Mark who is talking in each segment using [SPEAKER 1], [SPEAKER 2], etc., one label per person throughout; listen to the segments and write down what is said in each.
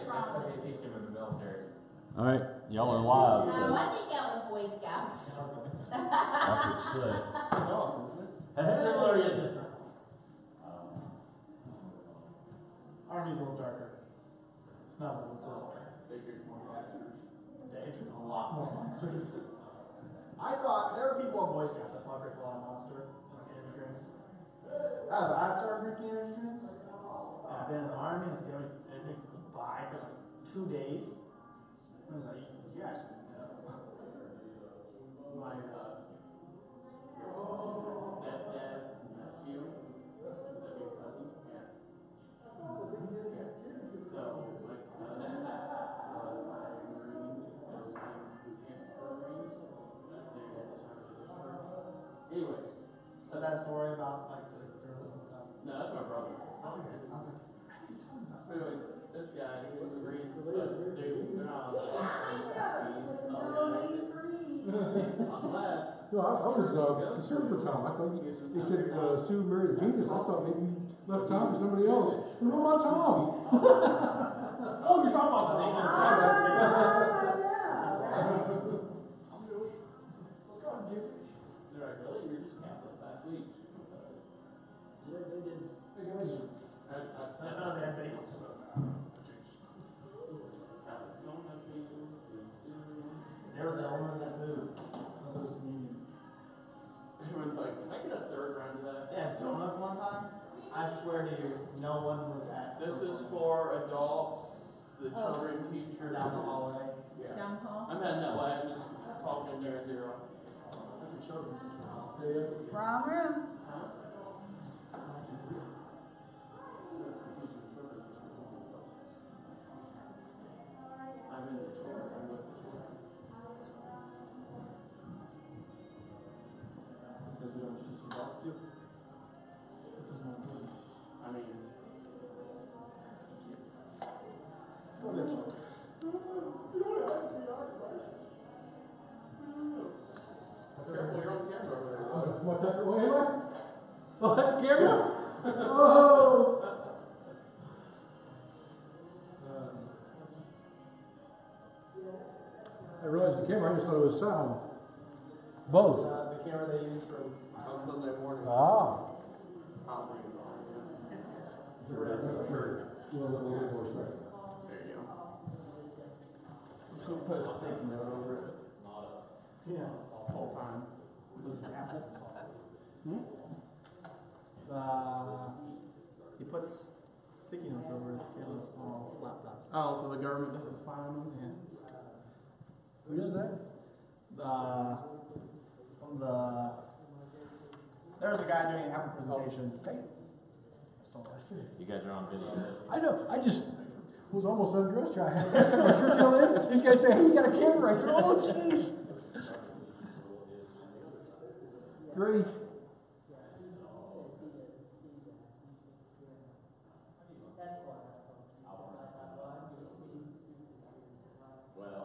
[SPEAKER 1] That's what they teach him in the military.
[SPEAKER 2] All right, y'all are live.
[SPEAKER 3] No, I think that was Boy Scouts.
[SPEAKER 2] That's what you say.
[SPEAKER 1] That's similar, isn't it?
[SPEAKER 4] Army's a little darker. Not a little darker.
[SPEAKER 1] They drink more monsters.
[SPEAKER 4] They drink a lot more monsters. I thought there were people in Boy Scouts that thought drink a lot of monster, like energy drinks. I've started drinking energy drinks. And I've been in the Army and it's the only energy drink you can buy for like 2 days. And I was like, you guys know. My
[SPEAKER 1] Stepdad's nephew, that'd be a cousin, yeah. So, my cousin was a Marine, that was like boot camp for Marines. Then he got discharged to the shore. Anyways.
[SPEAKER 4] So that story about like the girls and stuff.
[SPEAKER 1] No, that's my brother.
[SPEAKER 4] Oh, okay. I was like, I need to talk about
[SPEAKER 1] So anyways, this guy, he was a Marine, so they're not on unless.
[SPEAKER 5] No, I was concerned for Tom. I thought they said Sue married Jesus. I thought maybe you left Tom for somebody else. What about Tom? Oh, you're talking about Tom.
[SPEAKER 1] They're like, really? You're just Catholic last week.
[SPEAKER 4] they did.
[SPEAKER 5] Hey guys.
[SPEAKER 1] I
[SPEAKER 4] found they had bagels. They were the only ones that food. That's what communion.
[SPEAKER 1] Everyone's like, can I get a third round of that?
[SPEAKER 4] They had donuts one time. I swear to you, no one was at.
[SPEAKER 1] This is for adults, the children, teachers.
[SPEAKER 4] Down the hallway.
[SPEAKER 1] Yeah.
[SPEAKER 3] Down the hall.
[SPEAKER 1] I'm heading that way. I'm just talking there, zero.
[SPEAKER 4] That's for children.
[SPEAKER 3] Wrong room.
[SPEAKER 1] Huh? I'm in the chair. I'm with the chair.
[SPEAKER 4] Says we don't teach you what to do.
[SPEAKER 1] I mean, careful, you're on camera over there.
[SPEAKER 5] What, am I? Oh, that's the camera? Oh! I realized the camera, I just thought it was sound. Both.
[SPEAKER 4] The camera they use for.
[SPEAKER 1] On Sunday morning.
[SPEAKER 5] Ah.
[SPEAKER 1] Probably is on, yeah.
[SPEAKER 5] It's a red shirt. Well,
[SPEAKER 1] There you go. So put a sticky note over it.
[SPEAKER 4] Yeah.
[SPEAKER 1] Whole time.
[SPEAKER 4] This is Apple. He puts sticky notes over his camera's small laptops.
[SPEAKER 1] Oh, so the government doesn't spy on them?
[SPEAKER 4] Yeah.
[SPEAKER 5] Who does that?
[SPEAKER 4] There's a guy doing an Apple presentation.
[SPEAKER 5] Hey,
[SPEAKER 2] You guys are on video.
[SPEAKER 5] I know. I just was almost undressed here. I had to my shirt till in. These guys say, "Hey, you got a camera right there." Oh, jeez. Great.
[SPEAKER 2] Well,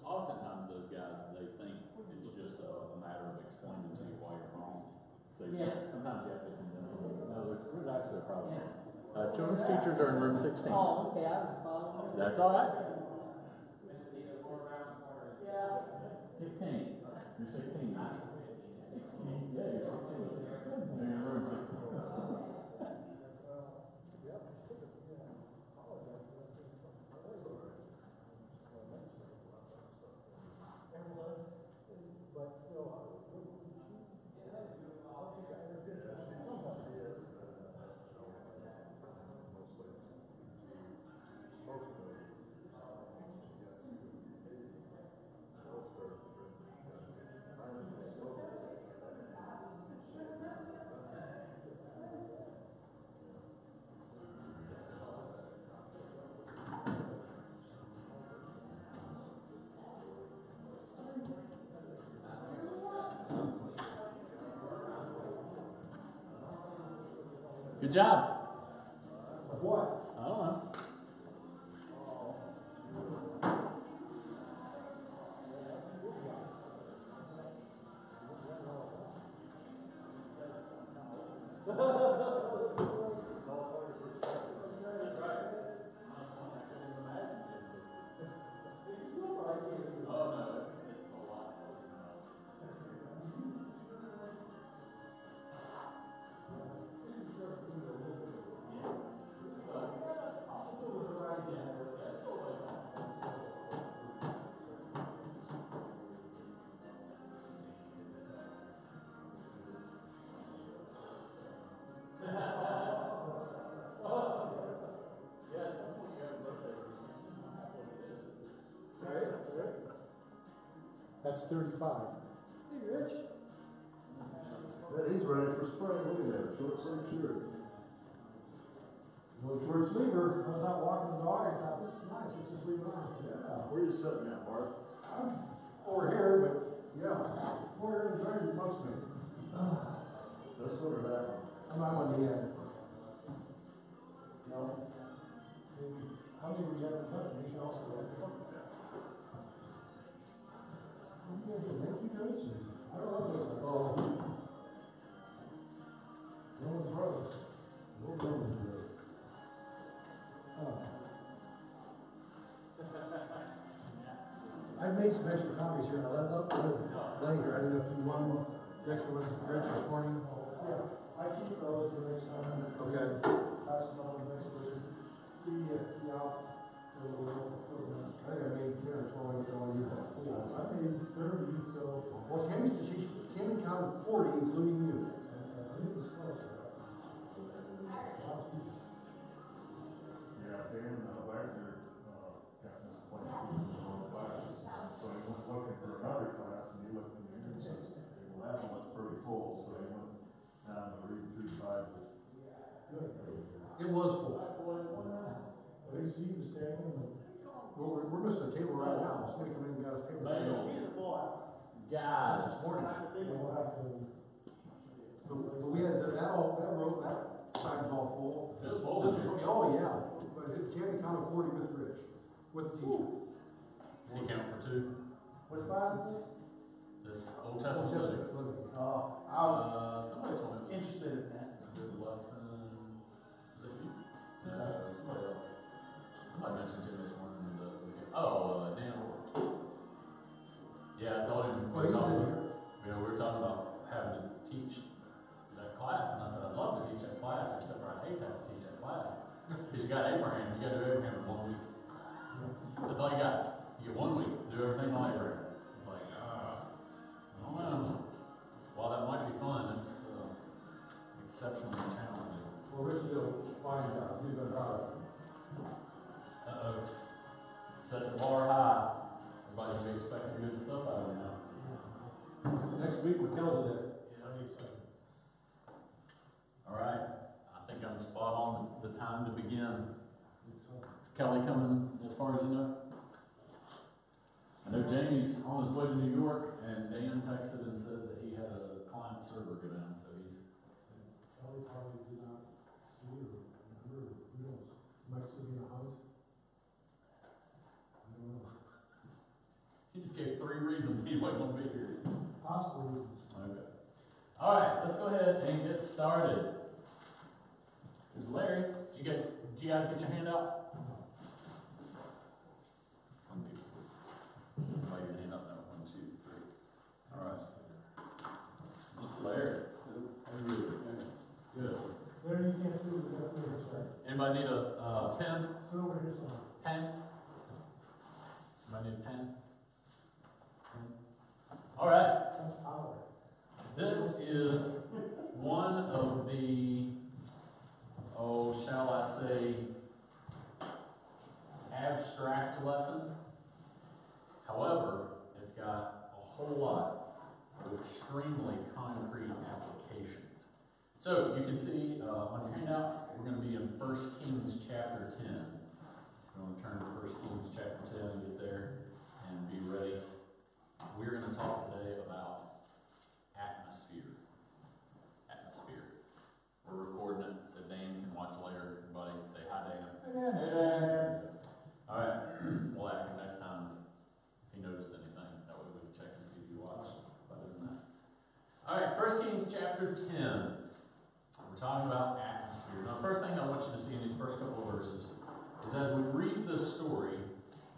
[SPEAKER 2] oftentimes those guys, they think it's just a matter of explaining to you why you're wrong. So sometimes you have to convince them. No, there's actually a problem. Children's teachers are in room 16.
[SPEAKER 6] Oh, okay, I was following.
[SPEAKER 2] That's all right. 16. You're 16. 16. Yeah, you're 16. You're in room 16. Good job.
[SPEAKER 5] What?
[SPEAKER 2] I don't know.
[SPEAKER 5] That's 35.
[SPEAKER 6] Hey, Rich. Bet he's ready for spring. Look at that, short sleeve shirt.
[SPEAKER 5] Little short sleever. I was out walking the dog. I thought, this is nice. Let's just leave it on.
[SPEAKER 6] Yeah, where you sitting at, Bart?
[SPEAKER 5] I'm over here, but yeah, more here than driving most of me.
[SPEAKER 6] This one or that one?
[SPEAKER 5] I'm not on the end.
[SPEAKER 6] No.
[SPEAKER 5] How many were you having done? You should also have fun. Yeah, thank you, guys. I don't know those. Oh. Roman's Road. Old Roman's Road. Oh. I made some extra copies here, and I left up later. I don't know if you want the extra ones for Rich this morning. Yeah, I keep those for next time. Okay. Pass them on next week. I think I made 10 or 20, so I use that. I made 30, so. Well, Tammy said Tammy counted 40, including you. I think it was close.
[SPEAKER 6] Yeah, Dan Wagner got this place on classes, so he went looking for another class, and he looked in the Union system. Well, that one was pretty full, so he went down to read through the Bible.
[SPEAKER 5] It was full. We're missing a table right now. Somebody come in and got us a table.
[SPEAKER 2] Mail.
[SPEAKER 5] Guys, this morning. But we had that side's all full.
[SPEAKER 2] It's full.
[SPEAKER 5] Oh, yeah. But Tammy counted 40 with Rich, with the teacher.
[SPEAKER 2] Does he count for two?
[SPEAKER 4] Which class is this?
[SPEAKER 2] This Old Testament living.
[SPEAKER 4] Oh, I was
[SPEAKER 2] Somebody told me it was
[SPEAKER 4] interested in that.
[SPEAKER 2] a good lesson. Was it you? No, somebody else. Somebody mentioned to me this morning that it was good. Oh, Dan Orr. Yeah, I told him we were talking about having to teach that class, and I said I'd love to teach that class, except for I'd hate to have to teach that class. Because you got Abraham, you got to do Abraham in 1 week. That's all you got. You get 1 week, do everything on Abraham. It's like, I don't know. While that might be fun, it's exceptionally challenging.
[SPEAKER 5] Well, Rich will find out. He's been proud of it.
[SPEAKER 2] Set the bar high. Everybody's gonna be expecting good stuff out of it now.
[SPEAKER 5] Next week, what tells it? Yeah, I'm excited.
[SPEAKER 2] All right. I think I'm spot on the time to begin. Is Kelly coming as far as you know? I know Jamie's on his way to New York, and Dan texted and said that he had a client server go down, so he's.
[SPEAKER 5] Kelly probably did not see or hear. Who knows? Might still be in the house. I don't know.
[SPEAKER 2] He just gave 3 reasons he wasn't going to be here.
[SPEAKER 5] Possible reasons.
[SPEAKER 2] Okay. All right, let's go ahead and get started. Here's Larry. Did you guys get your handout? Some people. Why your hand up now? 1, 2, 3. All right. Mr. Larry. How are you? Good.
[SPEAKER 5] Larry, you can't see the best there, sorry.
[SPEAKER 2] Anybody need a pen?
[SPEAKER 5] Sit over here somewhere.
[SPEAKER 2] Pen? Anybody need a pen? All right.
[SPEAKER 5] That's power.
[SPEAKER 2] This is one of the, shall I say, abstract lessons. However, it's got a whole lot of extremely concrete applications. So you can see on your handouts, we're going to be in 1 Kings chapter 10. We're going to turn to 1 Kings chapter 10 and get there and be ready. We're going to talk today about atmosphere. Atmosphere. We're recording it so Dan can watch later. Everybody say hi, Dan. Hey, Dan. All right. We'll ask him next time if he noticed anything. That way we can check and see if he watched. Other than that. All right. 1 Kings chapter 10. We're talking about atmosphere. Now, the first thing I want you to see in these first couple of verses is as we read this story,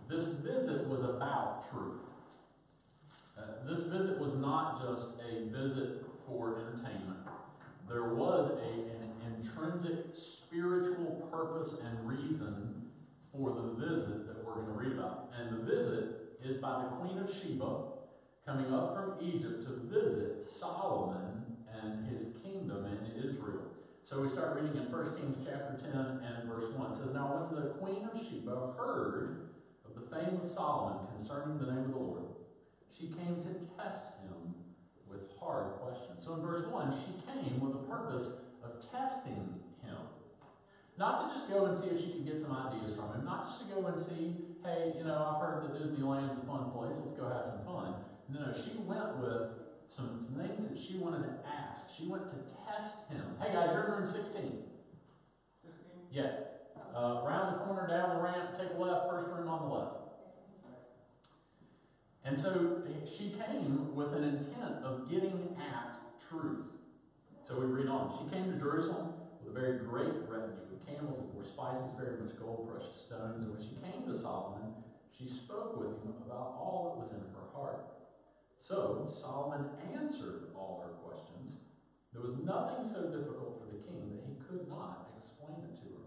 [SPEAKER 2] this visit was about truth. This visit was not just a visit for entertainment. There was an intrinsic spiritual purpose and reason for the visit that we're going to read about. And the visit is by the Queen of Sheba coming up from Egypt to visit Solomon and his kingdom in Israel. So we start reading in 1 Kings chapter 10 and verse 1. It says, Now when the Queen of Sheba heard of the fame of Solomon concerning the name of the Lord, She came to test him with hard questions. So in verse 1, she came with the purpose of testing him. Not to just go and see if she could get some ideas from him. Not just to go and see, hey, I've heard that Disneyland's a fun place. Let's go have some fun. No, she went with some things that she wanted to ask. She went to test him. Hey guys, you're in room 16.
[SPEAKER 1] 16?
[SPEAKER 2] Yes. Around the corner, down the ramp, take a left, first room on the left. And so she came with an intent of getting at truth. So we read on. She came to Jerusalem with a very great retinue, with camels that bore spices, very much gold, precious stones. And when she came to Solomon, she spoke with him about all that was in her heart. So Solomon answered all her questions. There was nothing so difficult for the king that he could not explain it to her.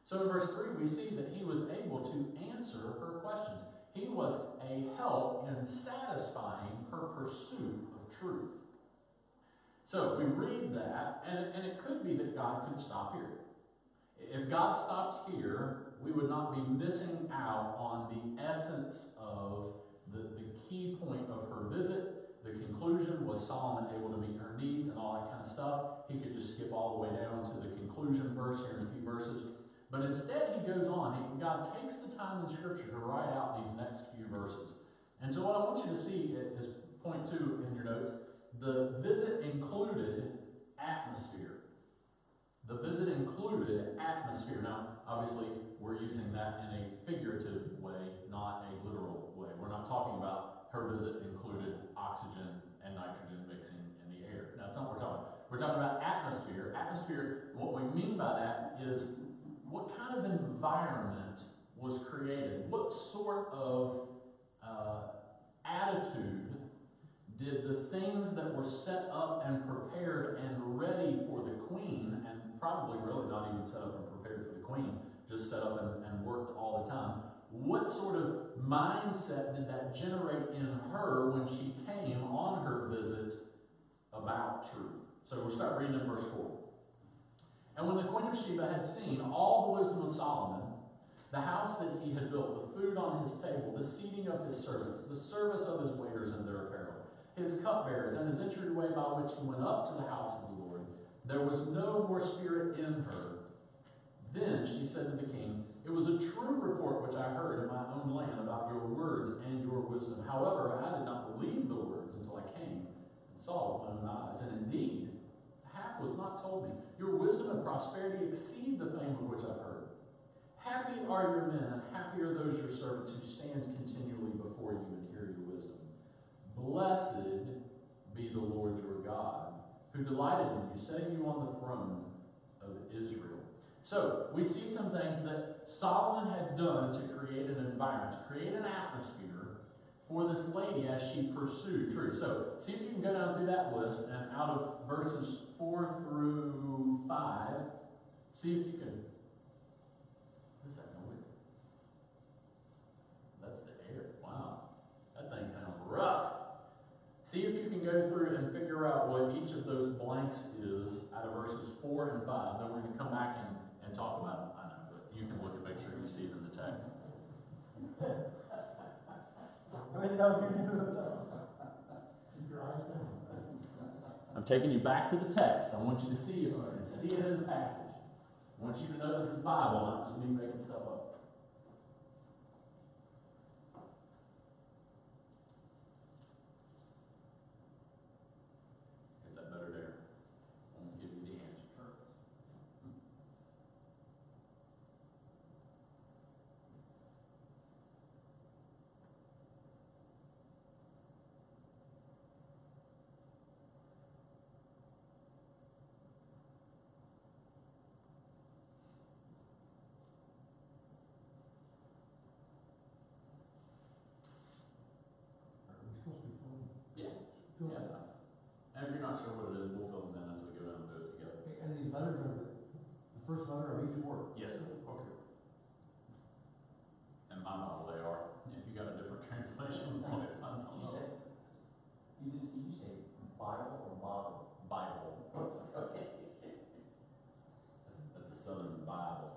[SPEAKER 2] So in verse 3, we see that he was able to answer her questions. He was a help in satisfying her pursuit of truth. So we read that, and it could be that God could stop here. If God stopped here, we would not be missing out on the essence of the key point of her visit. The conclusion was Solomon able to meet her needs and all that kind of stuff. He could just skip all the way down to the conclusion verse here in a few verses. But instead he goes on. God takes the time in Scripture to write out these next few verses. And so what I want you to see is point 2 in your notes. The visit included atmosphere. The visit included atmosphere. Now, obviously, we're using that in a figurative way, not a literal way. We're not talking about her visit included oxygen and nitrogen mixing in the air. That's not what we're talking about. We're talking about atmosphere. Atmosphere, what we mean by that is what kind of environment was created? What sort of attitude did the things that were set up and prepared and ready for the queen, and probably really not even set up and prepared for the queen, just set up and worked all the time, what sort of mindset did that generate in her when she came on her visit about truth? So we'll start reading in verse 4. And when the queen of Sheba had seen all the wisdom of Solomon, the house that he had built, the food on his table, the seating of his servants, the service of his waiters and their apparel, his cupbearers, and his entryway by which he went up to the house of the Lord, there was no more spirit in her. Then she said to the king, "It was a true report which I heard in my own land about your words and your wisdom. However, I did not believe the words until I came and saw with my own eyes. And indeed, half was not told me. Your wisdom and prosperity exceed the fame of which I've heard. Happy are your men, and happy are those your servants who stand continually before you and hear your wisdom. Blessed be the Lord your God, who delighted in you, setting you on the throne of Israel." So, we see some things that Solomon had done to create an environment, to create an atmosphere for this lady as she pursued truth. So, see if you can go down through that list, and out of verses 4 through 5, see if you can. What is that noise? That's the air. Wow. That thing sounds rough. See if you can go through and figure out what each of those blanks is out of verses 4 and 5. Then we're going to come back and talk about it. I know, but you can look and make sure you see it in the text.
[SPEAKER 5] Keep your eyes down.
[SPEAKER 2] I'm taking you back to the text. I want you to see if you can see it in the passage. I want you to know this is Bible, not just me making stuff up. Is that better there? I won't give you the answer.
[SPEAKER 5] Are we supposed to be filming?
[SPEAKER 2] Yeah. Yeah, that's fine. And if you're not sure what it is, we'll fill them in as we go down through it together.
[SPEAKER 5] And these letters are the first letter of each word?
[SPEAKER 2] Yes, sir.
[SPEAKER 5] Okay.
[SPEAKER 2] In my Bible, they are. If you got a different translation, you might find something else.
[SPEAKER 1] You say Bible or Bible?
[SPEAKER 2] Bible.
[SPEAKER 1] Okay.
[SPEAKER 2] That's a Southern Bible.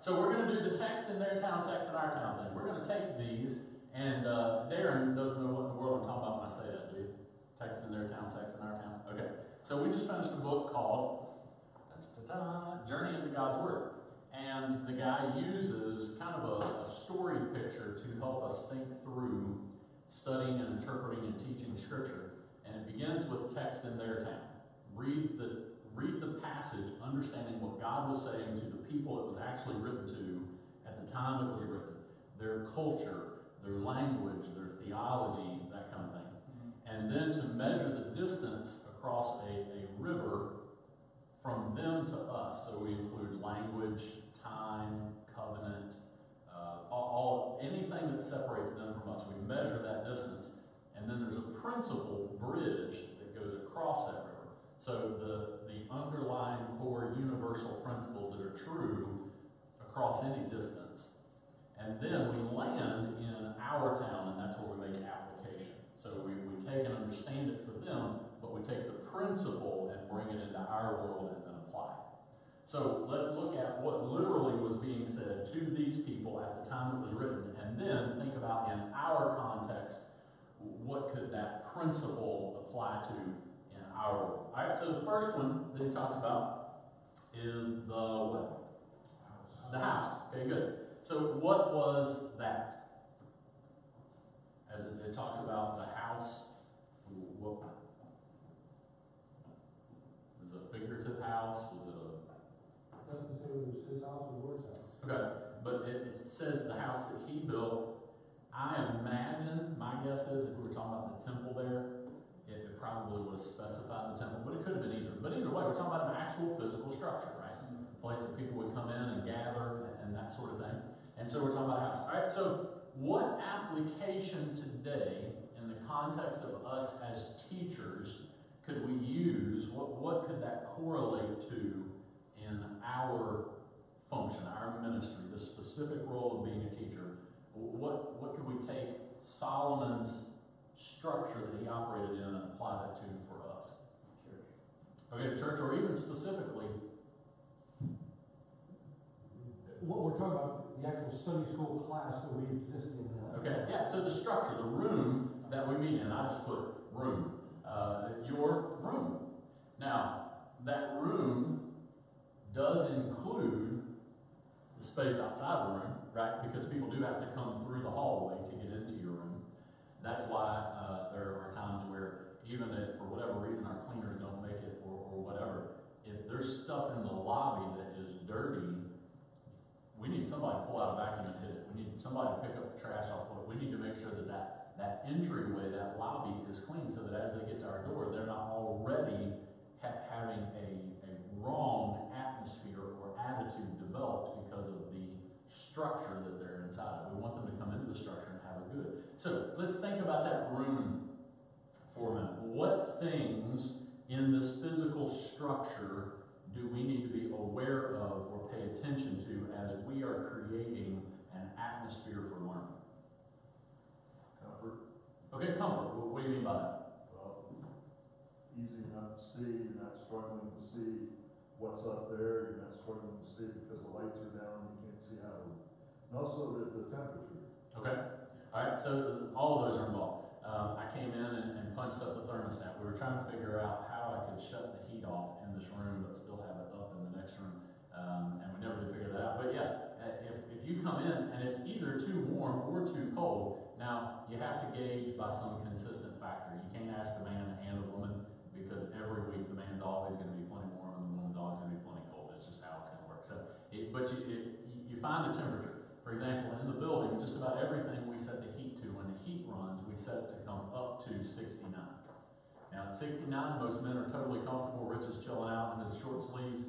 [SPEAKER 2] So we're going to do the text in their town, text in our town thing. We're going to take these, and Darren doesn't know what in the world I'm talking about when I say that, do you? Text in their town, text in our town. Okay. So we just finished a book called Journey into God's Word. And the guy uses kind of a story picture to help us think through studying and interpreting and teaching Scripture. And it begins with text in their town. Read the passage, understanding what God was saying to the people it was actually written to at the time it was written. Their culture, their language, their theology, that kind of thing. And then to measure the distance across a river from them to us. So we include language, time, covenant, anything that separates them from us. We measure that distance. And then there's a principal bridge that goes across that river. So the underlying core universal principles that are true across any distance. And then we land in our town, and that's where we make application. So we take and understand it for them, but we take the principle and bring it into our world and then apply it. So let's look at what literally was being said to these people at the time it was written, and then think about in our context, what could that principle apply to in our world. All right, so the first one that he talks about is the what? The house. Okay, good. So what was that? As it talks about the house, what was it a figurative house? Was it a...
[SPEAKER 5] It doesn't say whether it's his house or the Lord's house.
[SPEAKER 2] Okay, but it says the house that he built. I imagine, my guess is, if we were talking about the temple there, it probably would have specified the temple, but it could have been either. But either way, we're talking about an actual physical structure, right? A place that people would come in and gather and that sort of thing. And so we're talking about a house. All right, so what application today, in the context of us as teachers, could we use? What could that correlate to in our function, our ministry, the specific role of being a teacher? What could we take Solomon's structure that he operated in and apply that to for us?
[SPEAKER 1] Church.
[SPEAKER 2] Okay, church, or even specifically.
[SPEAKER 5] What we're talking about, the actual study school class that we exist in now.
[SPEAKER 2] Okay, yeah, so the structure, the room that we meet in, I just put room. Your room. Now, that room does include the space outside the room, right? Because people do have to come through the hallway to get into your room. That's why there are times where, even if for whatever reason our cleaners don't make it or whatever, if there's stuff in the lobby that is dirty, we need somebody to pull out a vacuum and hit it. We need somebody to pick up the trash off of it. We need to make sure that entryway, that lobby is clean so that as they get to our door, they're not already having a wrong atmosphere or attitude developed because of the structure that they're inside of. We want them to come into the structure and have it good. So let's think about that room for a minute. What things in this physical structure do we need to be aware of or pay attention to as we are creating an atmosphere for learning?
[SPEAKER 6] Comfort.
[SPEAKER 2] Okay, comfort. What do you mean by that?
[SPEAKER 6] Well, easy enough to see. You're not struggling to see what's up there. You're not struggling to see because the lights are down. You can't see how. And also the temperature.
[SPEAKER 2] Okay. All right. So all of those are involved. I came in and punched up the thermostat. We were trying to figure out how I could shut the heat off in this room but still have it up in the next room. And we never did figure that out. But yeah, if you come in and it's either too warm or too cold, now you have to gauge by some consistent factor. You can't ask the man and the woman because every week the man's always going to be plenty warm and the woman's always going to be plenty cold. It's just how it's going to work. So, but you find the temperature. For example, in the building, just about everything we set the heat to, when the heat runs, we set it to come up to 69. Now at 69, most men are totally comfortable. Rich is chilling out in his short sleeves.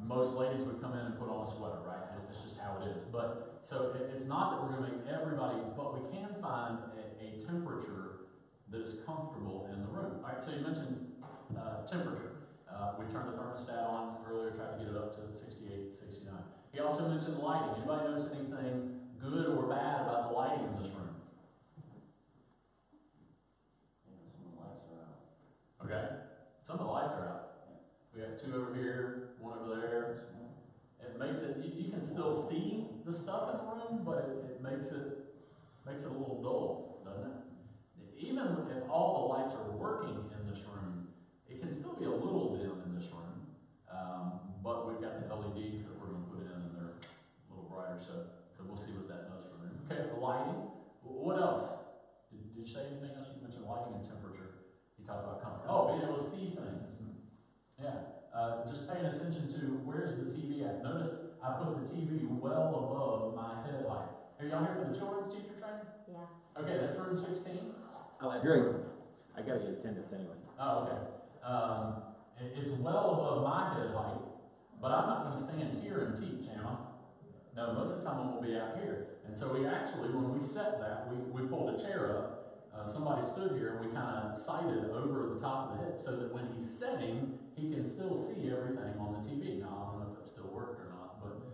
[SPEAKER 2] Most ladies would come in and put on a sweater, right? It's just how it is. But so it's not that we're going to make everybody, but we can find a temperature that is comfortable in the room. All right, so you mentioned temperature. We turned the thermostat on earlier, tried to get it up to 68, 69. He also mentioned lighting. Anybody notice anything good or bad about the lighting in this room?
[SPEAKER 1] Yeah, some of the lights are out.
[SPEAKER 2] Okay. Some of the lights are out. We got two over here, one over there. It makes it, you can can still see the stuff in the room, but it makes it a little dull, doesn't it? Even if all the lights are working in this room, it can still be a little dim in this room. But we've got the LEDs that we're going to put in, and they're a little brighter, so we'll see what that does for the room. Okay, the lighting. What else? Did you say anything else? You mentioned lighting and temperature. You talked about comfort. Oh, being able to see things. Yeah. Just paying attention to where's the TV at. Notice I put the TV well above my head height. Are y'all here for the children's teacher training?
[SPEAKER 3] Yeah.
[SPEAKER 2] Okay, that's room 16.
[SPEAKER 7] Oh, that's
[SPEAKER 5] Great.
[SPEAKER 7] I gotta get attendance anyway.
[SPEAKER 2] Oh, okay. It's well above my head height, but I'm not going to stand here and teach, am I? No, most of the time I'm going to be out here. And so we actually, when we set that, we pulled a chair up. Somebody stood here and we kind of sighted over the top of the head so that when he's setting, he can still see everything on the TV. Now, I don't know if it still worked or not, but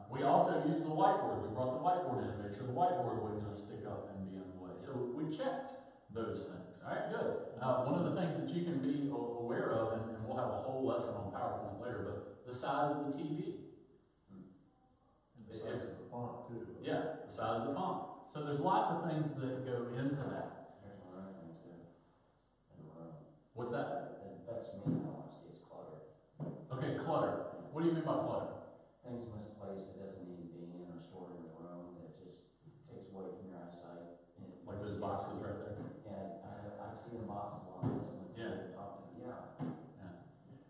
[SPEAKER 2] we also used the whiteboard. We brought the whiteboard in and made sure the whiteboard wasn't going to stick up and be in the way. So we checked those things. All right, good. One of the things that you can be aware of, and we'll have a whole lesson on PowerPoint later, but the size of the TV.
[SPEAKER 6] And the size of the font too.
[SPEAKER 2] Yeah, the size of the font. So there's lots of things that go into that.
[SPEAKER 1] Here's one other thing too. In the room.
[SPEAKER 2] What's that?
[SPEAKER 1] That affects me, honestly, is clutter.
[SPEAKER 2] Okay, clutter. What do you mean by clutter?
[SPEAKER 1] Things misplaced that doesn't need to be in or stored in the room that just takes away from your eyesight. And it-
[SPEAKER 2] Like those boxes right there.
[SPEAKER 1] Yeah, I see the boxes while I'm listening to
[SPEAKER 2] Yeah.
[SPEAKER 1] you talking. Yeah.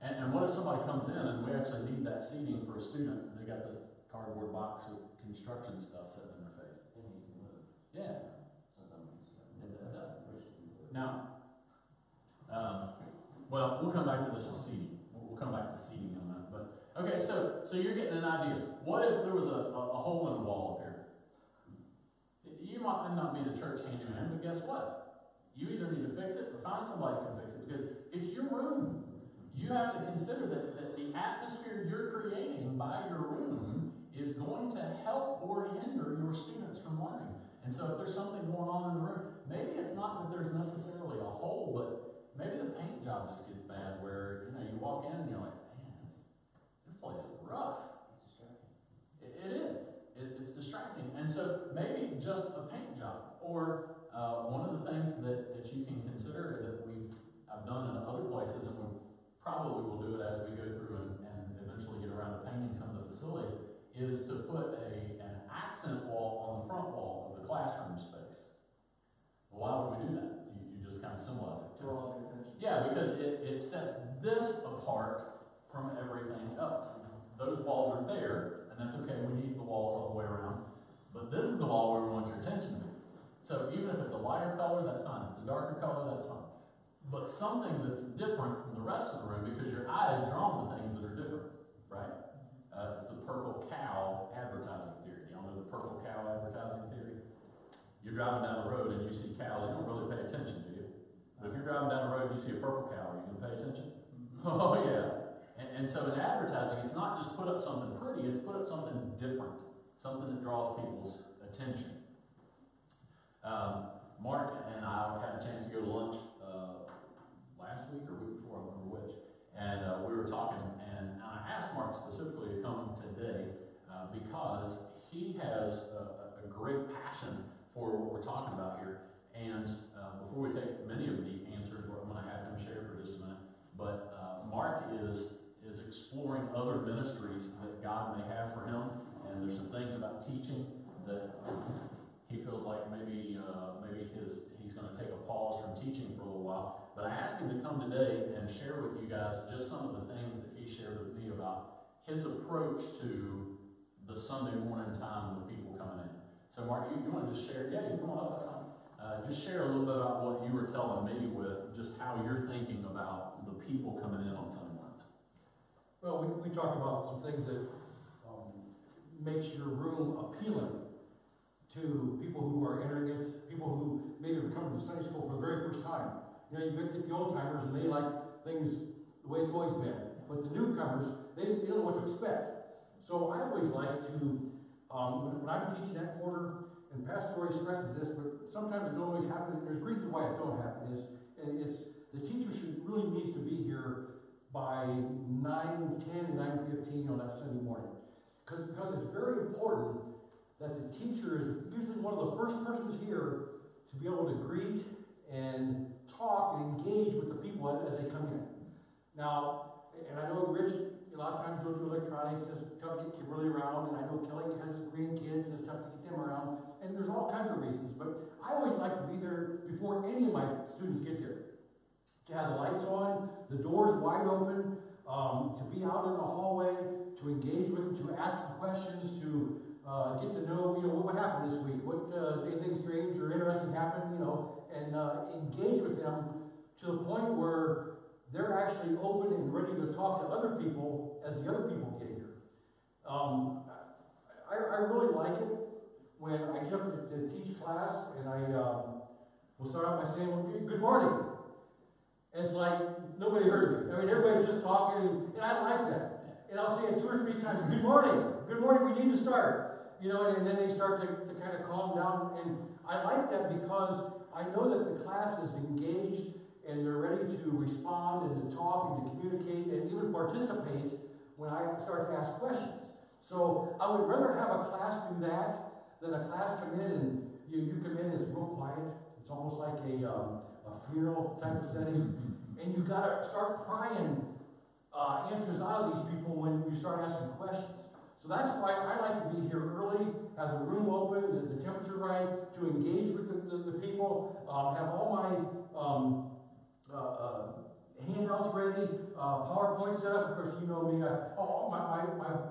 [SPEAKER 2] And what if somebody comes in and we actually need that seating for a student, and they got this cardboard box with construction stuff sitting in their face?
[SPEAKER 1] It needs to move.
[SPEAKER 2] Yeah.
[SPEAKER 1] Sometimes
[SPEAKER 2] It does.
[SPEAKER 1] wish to move.
[SPEAKER 2] Now, well, we'll come back to this with seating. We'll come back to seating on that. But okay, so you're getting an idea. What if there was a hole in the wall up here? You might not be the church handyman, but guess what? You either need to fix it or find somebody who can fix it because it's your room. You have to consider that the atmosphere you're creating by your room is going to help or hinder your students from learning. And so if there's something going on in the room, maybe it's not that there's necessarily a hole, but maybe the paint job just gets bad where, you walk in and you're like, man, this place is rough.
[SPEAKER 1] It's distracting.
[SPEAKER 2] It is. It's distracting. And so maybe just a paint job. Or one of the things that you can consider that I've done in other places, and we probably will do it as we go through and eventually get around to painting some of the facility, is to put an accent wall on the front wall of the classroom space. Well, why would we do that? You just kind of symbolize it.
[SPEAKER 4] Draw off your attention.
[SPEAKER 2] Yeah, because it sets this apart from everything else. Those walls are there, and that's okay, we need the walls all the way around. But this is the wall where we want your attention to be. So even if it's a lighter color, that's fine. If it's a darker color, that's fine. But something that's different from the rest of the room, because your eye is drawn to things that are different, right? It's the purple cow advertising theory. Y'all know the purple cow advertising theory? You're driving down the road and you see cows, you don't really pay attention, do you? But if you're driving down the road and you see a purple cow, are you going to pay attention? Oh, yeah. And so in advertising, it's not just put up something pretty, it's put up something different, something that draws people's attention. Mark and I had a chance to go to lunch last week or week before, I don't remember which, and we were talking, and I asked Mark specifically to come today because he has a great passion for what we're talking about here. And before we take many of the answers, I'm going to have him share for just a minute, but Mark is exploring other ministries that God may have for him, and there's some things about teaching that he feels like maybe he's going to take a pause from teaching for a little while. But I asked him to come today and share with you guys just some of the things that he shared with me about his approach to the Sunday morning time with people coming in. So Mark, you want to just share? Yeah, you can come on up, that's fine. Just share a little bit about what you were telling me with just how you're thinking about the people coming in on Sunday mornings.
[SPEAKER 5] Well, we talk about some things that makes your room appealing to people who are entering it, people who maybe are coming to Sunday school for the very first time. You get the old timers and they like things the way it's always been. But the newcomers, they don't know what to expect. So I always like to, when I'm teaching that quarter, and Pastor Roy stresses this, but sometimes it don't always happen. There's reasons why it don't happen. It's the teacher really needs to be here by 9:10, 9:15 on that Sunday morning. because it's very important that the teacher is usually one of the first persons here to be able to greet and talk and engage with the people as they come in. Now, and I know Rich, a lot of times goes to electronics, it's tough to get Kimberly around, and I know Kelly has his grandkids, and it's tough to get them around, and there's all kinds of reasons, but I always like to be there before any of my students get there. To have the lights on, the doors wide open, to be out in the hallway, to engage with them, to ask them questions, to get to know, what happened this week, what, anything strange or interesting happened, and engage with them to the point where they're actually open and ready to talk to other people as the other people get here. I really like it when I get up to teach class and I will start out by saying, well, good morning. And it's like nobody heard me. I mean, everybody's just talking, and I like that. And I'll say it 2 or 3 times, good morning, we need to start. And then they start to kind of calm down. And I like that because I know that the class is engaged and they're ready to respond and to talk and to communicate and even participate when I start to ask questions. So I would rather have a class do that than a class come in and you come in and it's real quiet. It's almost like a funeral type of setting. And you got to start prying answers out of these people when you start asking questions. So that's why I like to be here early, have the room open, the temperature right, to engage with the people, have all my handouts ready, PowerPoint set up. Of course, you know me. All my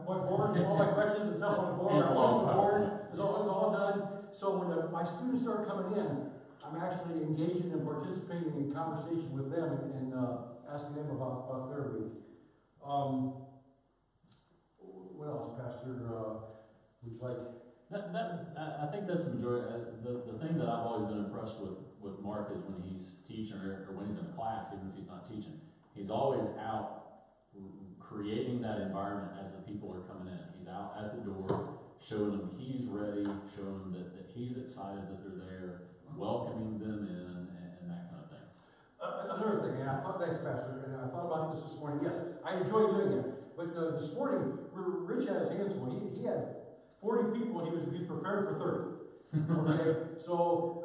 [SPEAKER 5] boards, all my questions and stuff on the board. My notes on the board. It's all done. So when my students start coming in, I'm actually engaging and participating in conversation with them and asking them about their week. What else, Pastor? Would you like?
[SPEAKER 2] I think that's the majority. The thing that I've always been impressed with Mark is when he's teaching or when he's in a class, even if he's not teaching, he's always out creating that environment as the people are coming in. He's out at the door, showing them he's ready, showing them that he's excited that they're there, welcoming them in, and that kind of thing.
[SPEAKER 5] Another thing, and thanks, Pastor, and I thought about this morning. Yes, I enjoy doing it. But this morning, Rich had his hands full. He had 40 people, and he was prepared for 30. Okay, so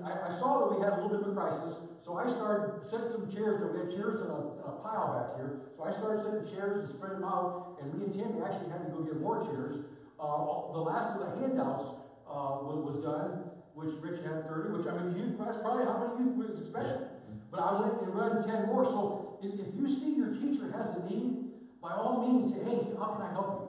[SPEAKER 5] I saw that we had a little bit of a crisis, so I started setting some chairs. We had chairs in a pile back here, so I started setting chairs and spread them out, and me and Tammy actually had to go get more chairs. The last of the handouts was done, which Rich had 30, which, I mean, that's probably how many youth was expected. Yeah. But I went and run 10 more, so if you see your teacher has a need, by all means, say, hey, how can I help you?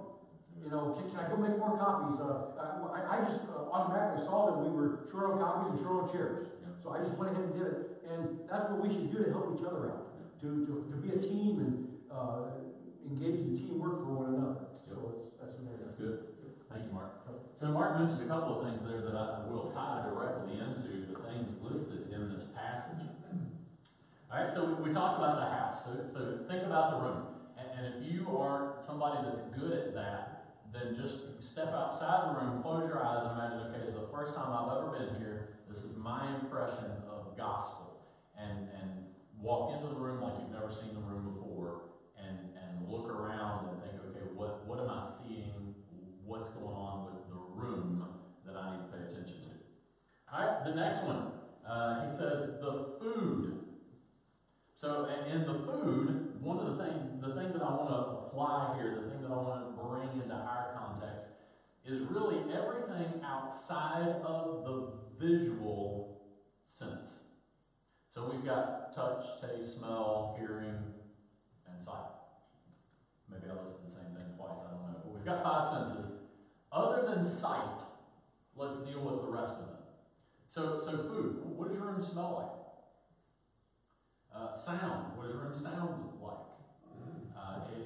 [SPEAKER 5] Can I go make more copies? I just automatically saw that we were short on copies and short on chairs. Yeah. So I just went ahead and did it. And that's what we should do to help each other out, to be a team and engage in teamwork for one another. Yep. So that's
[SPEAKER 2] good. Thank you, Mark. So Mark mentioned a couple of things there that I will tie directly into the things listed in this passage. All right, so we talked about the house. So think about the room. And if you are somebody that's good at that, then just step outside the room, close your eyes, and imagine, okay, this is the first time I've ever been here. This is my impression of gospel. And walk into the room like you've never seen the room before, and look around and think, okay, what am I seeing? What's going on with the room that I need to pay attention to? All right, the next one. He says the food. So in the food, one of the thing that I want to apply here, the thing that I want to bring into our context, is really everything outside of the visual sense. So we've got touch, taste, smell, hearing, and sight. Maybe I listed the same thing twice, I don't know. But we've got 5 senses. Other than sight, let's deal with the rest of them. So food, what does your room smell like? Sound, what does your room sound like?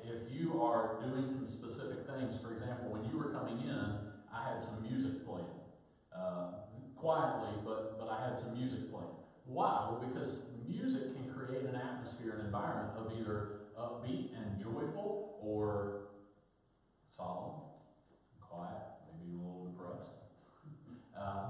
[SPEAKER 2] If you are doing some specific things, for example, when you were coming in, I had some music playing. Quietly, but I had some music playing. Why? Well, because music can create an atmosphere, an environment of either upbeat and joyful, or solemn, quiet, maybe a little depressed.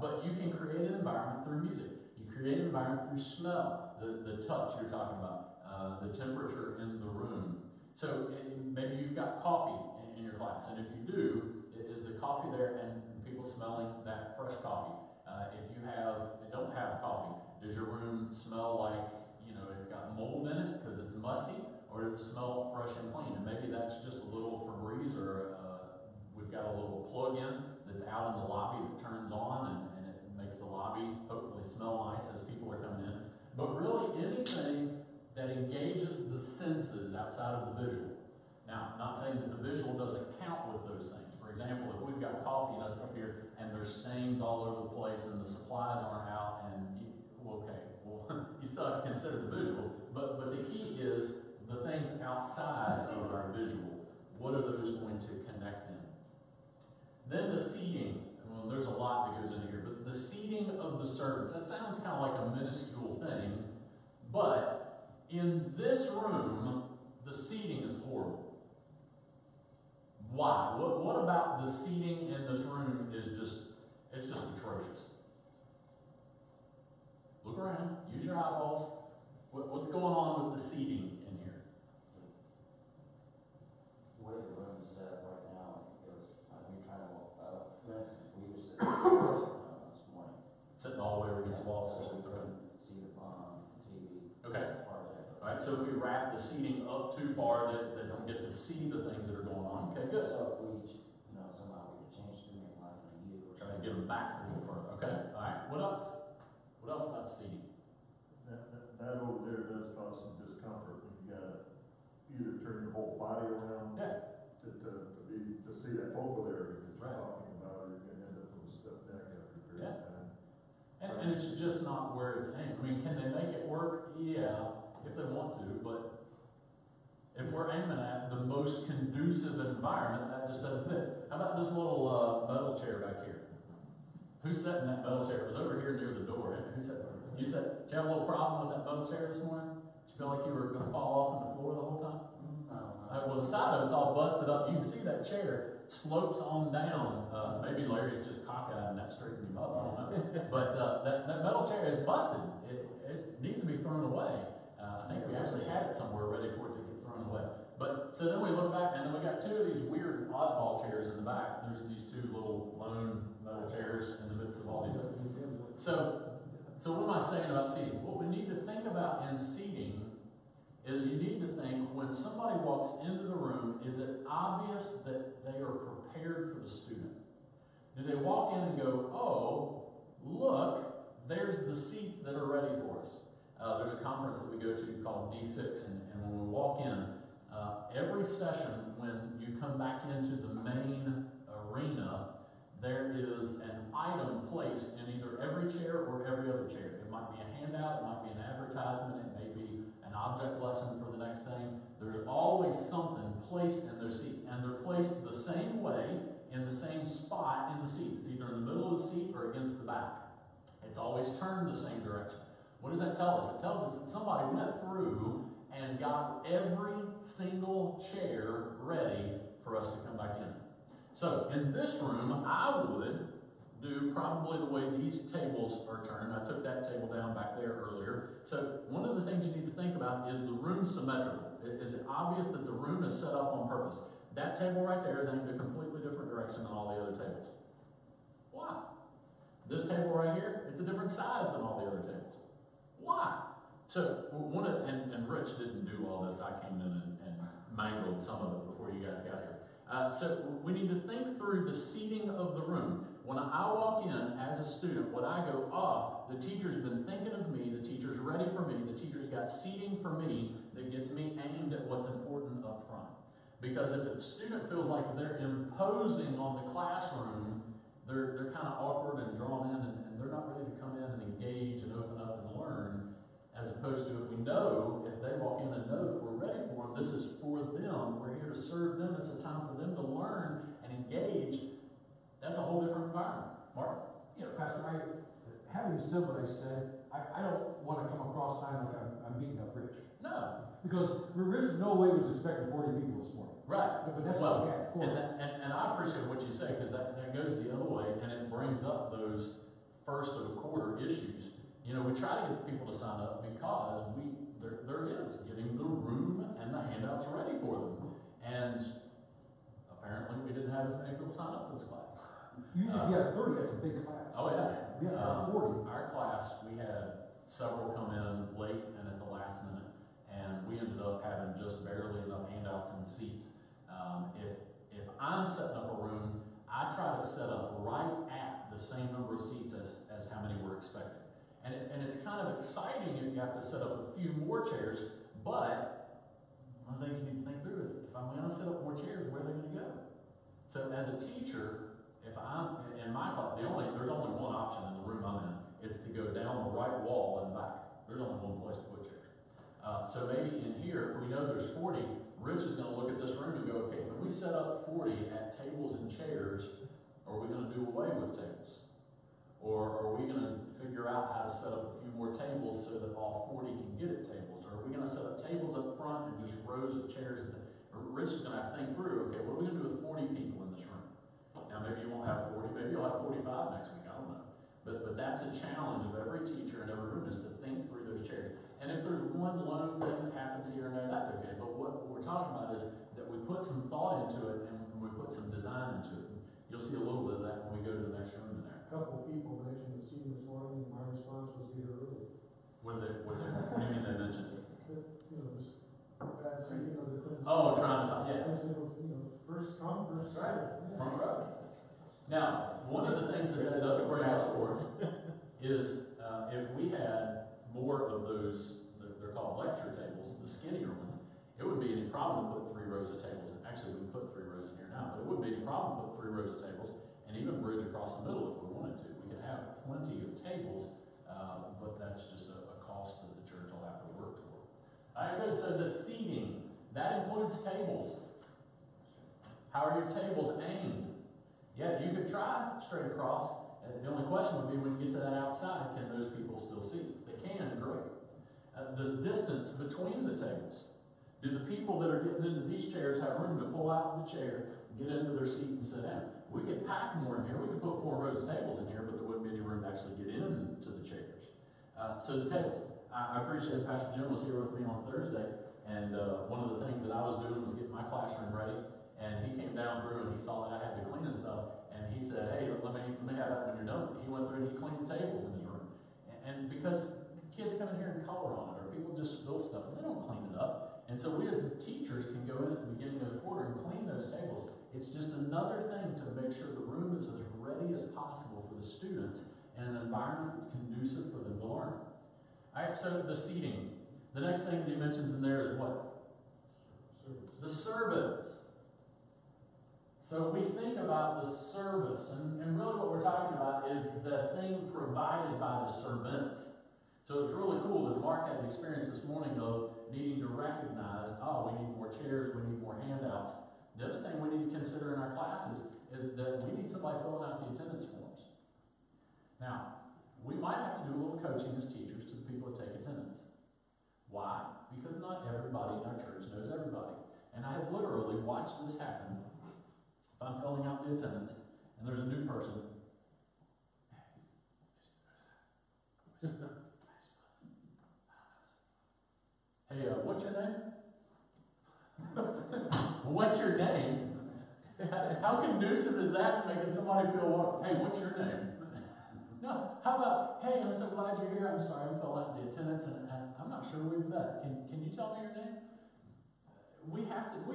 [SPEAKER 2] But you can create an environment through music. You create an environment through smell, the touch you're talking about, the temperature in the room. So maybe you've got coffee in your class? And if you do, is the coffee there and people smelling that fresh coffee? If you don't have coffee, does your room smell like, it's got mold in it because it's musty, or does it smell fresh and clean? And maybe that's just a little Febreze, or we've got a little plug-in that's out in the lobby that turns on and it makes the lobby hopefully smell nice as people are coming in. But really anything that engages the senses outside of the visual. Now, not saying that the visual doesn't count with those things. For example, if we've got coffee nuts up here and there's stains all over the place and the supplies aren't out, and you still have to consider the visual, but the key is the things outside of our visual. What are those going to connect in? Then the seating. Well, there's a lot that goes into here, but the seating of the servants, that sounds kind of like a minuscule thing, but in this room, the seating is horrible. Why? What about the seating in this room is just atrocious? Look around, use your eyeballs. What's going on with the seating in here?
[SPEAKER 1] The way the room is set up right now, we try to, for instance, we were sitting this morning.
[SPEAKER 2] Sitting all the way over against the wall,
[SPEAKER 1] So
[SPEAKER 2] so
[SPEAKER 1] we couldn't see the TV.
[SPEAKER 2] Okay.
[SPEAKER 1] As far as that goes.
[SPEAKER 2] Alright, so if we wrap the seating up too far, they don't get to see the things that are going on. Okay, good.
[SPEAKER 1] So if we, somehow we could change the name like in a year or
[SPEAKER 2] Try to
[SPEAKER 1] something.
[SPEAKER 2] get them back a little further. Okay, alright. What else? What else about seating?
[SPEAKER 6] That over there does cause some discomfort when you gotta either turn your whole body around
[SPEAKER 2] Yeah.
[SPEAKER 6] to see that focal area that you're
[SPEAKER 2] Right.
[SPEAKER 6] talking about, or you're gonna end up with a stuffed neck after a period of time.
[SPEAKER 2] And it's just not where it's aimed. I mean, can they make it work? Yeah, if they want to, but if we're aiming at the most conducive environment, that just doesn't fit. How about this little metal chair back here? Who sat in that metal chair? It was over here near the door. Who sat there? You said, did you have a little problem with that metal chair this morning? Did you feel like you were going to fall off on the floor the whole time?
[SPEAKER 1] No.
[SPEAKER 2] Well, the side of it's all busted up. You can see that chair slopes on down. Maybe Larry's just cockeyed and that straightened him up. I don't know. But that metal chair is busted. It needs to be thrown away. I think we actually had it somewhere ready for it to get thrown away. But so then we look back, and then we got two of these weird oddball chairs in the back. There's these two little lone metal chairs in the midst of all these. So what am I saying about seating? What we need to think about in seating is you need to think when somebody walks into the room, is it obvious that they are prepared for the student? Do they walk in and go, oh, look, there's the seats that are ready for us? There's a conference that we go to called D6, and when we walk in, every session when you come back into the main arena, there is an item placed in either every chair or every other chair. It might be a handout, it might be an advertisement, it may be an object lesson for the next thing. There's always something placed in those seats, and they're placed the same way in the same spot in the seat. It's either in the middle of the seat or against the back. It's always turned the same direction. What does that tell us? It tells us that somebody went through and got every single chair ready for us to come back in. So in this room, I would do probably the way these tables are turned. I took that table down back there earlier. So one of the things you need to think about is the room symmetrical. Is it obvious that the room is set up on purpose? That table right there is aimed a completely different direction than all the other tables. Why? This table right here, it's a different size than all the other tables. Why? So and Rich didn't do all this. I came in and mangled some of it before you guys got here. So we need to think through the seating of the room. When I walk in as a student, when I go, the teacher's been thinking of me, the teacher's ready for me, the teacher's got seating for me that gets me aimed at what's important up front. Because if a student feels like they're imposing on the classroom, they're kind of awkward and drawn in, and they're not ready to come in and engage and open up and learn. As opposed to if we know, if they walk in and know that we're ready for them, this is for them, we're here to serve them, it's a time for them to learn and engage, that's a whole different environment. Mark?
[SPEAKER 5] Yeah, Pastor, having said what I said, I don't want to come across sounding like I'm beating up Rich.
[SPEAKER 2] No.
[SPEAKER 5] Because Rich in no way was expecting 40 people this morning.
[SPEAKER 2] Right.
[SPEAKER 5] But that's
[SPEAKER 2] Well,
[SPEAKER 5] what we had.
[SPEAKER 2] and I appreciate what you say, because that goes the other way, and it brings up those first of the quarter issues. You know, we try to get the people to sign up because there is getting the room and the handouts ready for them. And apparently we didn't have as many people sign up for this class.
[SPEAKER 5] Usually if you have 30, that's a big class.
[SPEAKER 2] Oh, yeah.
[SPEAKER 5] We have 40.
[SPEAKER 2] Our class, we had several come in late and at the last minute, and we ended up having just barely enough handouts and seats. If I'm setting up a room, I try to set up right at the same number of seats as how many we're expecting. And it's kind of exciting if you have to set up a few more chairs, but one of the things you need to think through is, if I'm gonna set up more chairs, where are they gonna go? So as a teacher, if I'm in my class, there's only one option in the room I'm in. It's to go down the right wall and back. There's only one place to put chairs. So maybe in here, if we know there's 40, Rich is gonna look at this room and go, okay, can we set up 40 at tables and chairs, or are we gonna do away with tables? Or are we gonna figure out how to set up a few more tables so that all 40 can get at tables? Or are we gonna set up tables up front and just rows of chairs? Or Rich is gonna have to think through, okay, what are we gonna do with 40 people in this room? Now maybe you won't have 40, maybe you'll have 45 next week, I don't know. But that's a challenge of every teacher in every room, is to think through those chairs. And if there's one lone thing that happens here and there, that's okay. But what we're talking about is that we put some thought into it and we put some design into it. You'll see a little bit of that when we go to the next room in there.
[SPEAKER 8] A couple of people mentioned the seating this morning, and my response was get early.
[SPEAKER 2] What do you mean they mentioned it?
[SPEAKER 8] You know, just bad seating, or they couldn't.
[SPEAKER 2] Oh, trying to, yeah.
[SPEAKER 8] I said, well, you know, first come, first served.
[SPEAKER 2] Front row. Now, one of the things that that does bring up for us is if we had more of those, they're called lecture tables, the skinnier ones, it wouldn't be any problem to put 3 rows of tables. Actually, we can put 3 rows in here now, but it wouldn't be any problem to put 3 rows of tables and even bridge across the middle if we wanted to. We could have plenty of tables, but that's just a cost that the church will have to work toward. All right, good. So the seating, that includes tables. How are your tables aimed? Yeah, you could try straight across. The only question would be, when you get to that outside, can those people still see? If they can, great. The distance between the tables. Do the people that are getting into these chairs have room to pull out the chair, get into their seat and sit down? We could pack more in here. We could put 4 rows of tables in here, but there wouldn't be any room to actually get into the chairs. So the tables. I appreciate Pastor Jim was here with me on Thursday, and one of the things that I was doing was getting my classroom ready. And he came down through and he saw that I had to clean and stuff, and he said, hey, let me have that when you're done. He went through and he cleaned the tables in his room. And because kids come in here and color on it, or people just spill stuff, and they don't clean it up. And so we as the teachers can go in at the beginning of the quarter and clean those tables. It's just another thing to make sure the room is as ready as possible for the students in an environment that's conducive for them to learn. All right, so the seating. The next thing that he mentions in there is what? The service. So we think about the service, and really what we're talking about is the thing provided by the servants. So it's really cool that Mark had the experience this morning of needing to recognize, oh, we need more chairs, we need more handouts. The other thing we need to consider in our classes is that we need somebody filling out the attendance forms. Now, we might have to do a little coaching as teachers to the people that take attendance. Why? Because not everybody in our church knows everybody. And I have literally watched this happen. If I'm filling out the attendance, and there's a new person, hey, what's your name? What's your name? How conducive is that to making somebody feel welcome? Hey, what's your name? No, how about, hey, I'm so glad you're here. I'm sorry, I'm filling out the attendance, and I'm not sure we've met. Can you tell me your name? We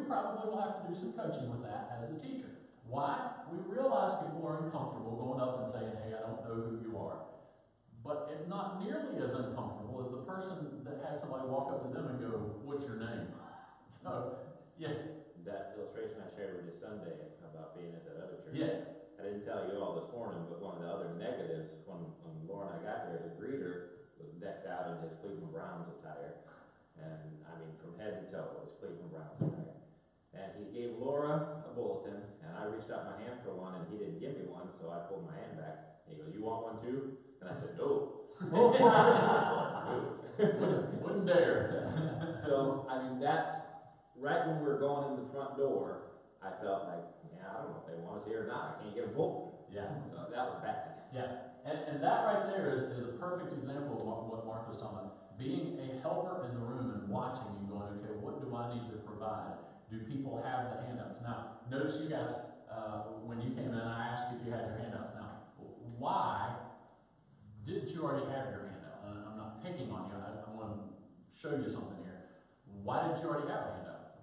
[SPEAKER 2] probably will have to do some coaching with that as a teacher. Why? We realize people are uncomfortable going up and saying, hey, I don't know who you are. But it's not nearly as uncomfortable as the person that has somebody walk up to them and go, what's your name? So, yes.
[SPEAKER 7] That illustration I shared with you Sunday about being at that other church.
[SPEAKER 2] Yes.
[SPEAKER 7] I didn't tell you all this morning, but one of the other negatives when Laura and I got there, the greeter was decked out in his Cleveland Browns attire. And I mean, from head to toe, it was Cleveland Browns attire. And he gave Laura a bulletin, and I reached out my hand for one, and he didn't give me one, so I pulled my hand back. And he goes, you want one too? And I said, no.
[SPEAKER 2] Wouldn't dare.
[SPEAKER 7] So, I mean, that's right when we were going in the front door, I felt like, yeah, I don't know if they want us here or not. I can't get a bulletin.
[SPEAKER 2] Yeah.
[SPEAKER 7] So that was bad.
[SPEAKER 2] Yeah. And that right there is a perfect example of what Mark was talking about. Being a helper in the room and watching and going, okay, what do I need to provide? Do people have the handouts? Now, notice you guys, when you came in, I asked you if you had your handouts. Now, why didn't you already have your handout? And I'm not picking on you. I want to show you something here. Why didn't you already have a handout?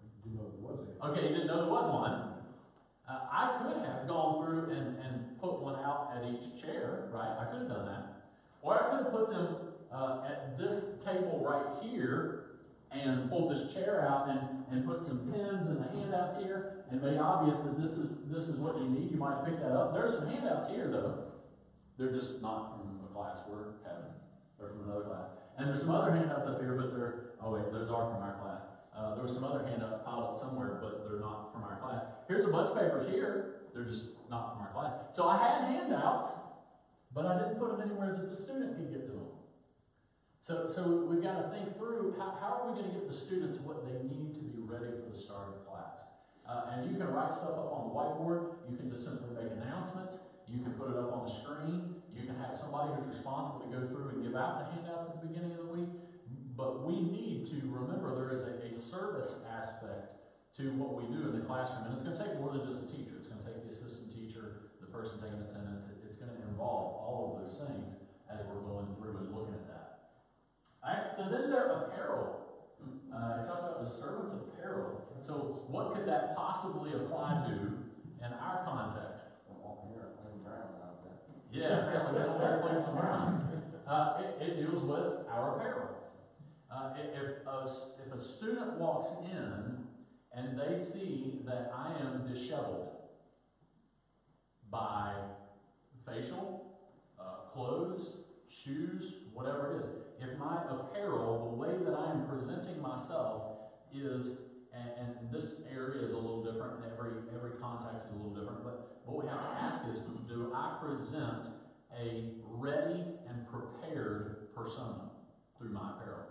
[SPEAKER 5] I didn't know there was any.
[SPEAKER 2] Okay, you didn't know there was one. I could have gone through and put one out at each chair, right? I could have done that. Or I could have put them at this table right here and pulled this chair out and put some pens and the handouts here and made obvious that this is what you need. You might pick that up. There's some handouts here, though. They're just not from a class we're having. They're from another class. And there's some other handouts up here, but those are from our class. There were some other handouts piled up somewhere, but they're not from our class. Here's a bunch of papers here. They're just not from our class. So I had handouts, but I didn't put them anywhere that the student could get to them. So we've got to think through, how are we going to get the students what they need to be ready for the start of class? And you can write stuff up on the whiteboard. You can just simply make announcements. You can put it up on the screen. You can have somebody who's responsible to go through and give out the handouts at the beginning of the week. But we need to remember there is a service aspect to what we do in the classroom. And it's going to take more than just a teacher. It's going to take the assistant teacher, the person taking attendance. It's going to involve all of those things as we're going through and looking at that. All right, so then their apparel. I talked about the servant's apparel. So what could that possibly apply to in our context? Yeah, apparently we don't wear Cleveland Brown. It deals with our apparel. If a student walks in and they see that I am disheveled by facial, clothes, shoes, whatever it is, if my apparel, the way that I am presenting myself is, and this area is a little different, and every context is a little different, but what we have to ask is, do I present a ready and prepared persona through my apparel?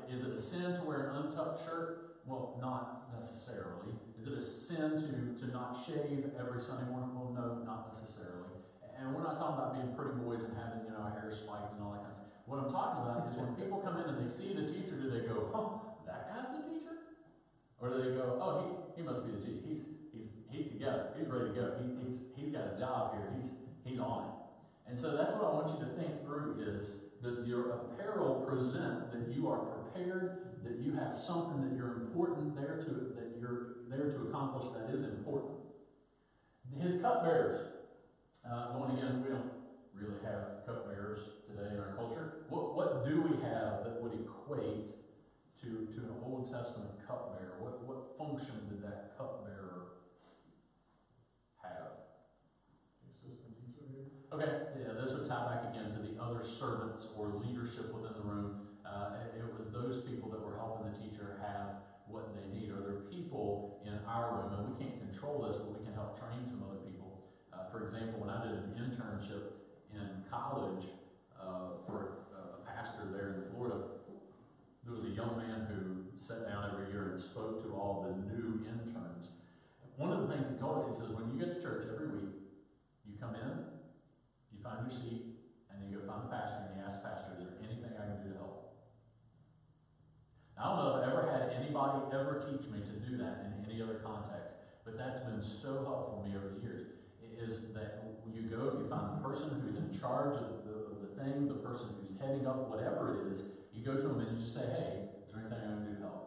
[SPEAKER 2] Is it a sin to wear an untucked shirt? Well, not necessarily. Is it a sin to not shave every Sunday morning? Well, no, not necessarily. And we're not talking about being pretty boys and having, our hair spiked and all that kind of stuff. What I'm talking about is when people come in and they see the teacher, do they go, "Oh, that guy's the teacher?" Or do they go, "Oh, he must be the teacher. He's together. He's ready to go. He's got a job here. He's on it." And so that's what I want you to think through is, does your apparel present that you are prepared, that you have something that you're important there to, that you're there to accomplish that is important? His cupbearers. Going again, we don't really have cupbearers today in our culture. What do we have that would equate to an Old Testament cupbearer? What function did that cupbearer have?
[SPEAKER 5] Assistant teacher here?
[SPEAKER 2] Okay, yeah, this would tie back again to the other servants or leadership within the room. It was those people that were helping the teacher have what they need. Are there people in our room, and we can't control this, but we can help train some other people. For example, when I did an internship in college for a pastor there in Florida, there was a young man who sat down every year and spoke to all the new interns. One of the things he told us, he says, when you get to church every week, you come in, you find your seat, and you go find the pastor and you ask the pastor, "Is there anything I can do to help?" Now, I don't know if I've ever had anybody ever teach me to do that in any other context, but that's been so helpful to me over the years, is that you go, you find the person who's in charge of the thing, the person who's heading up whatever it is, you go to them and you just say, "Hey, is there anything I can do to help?"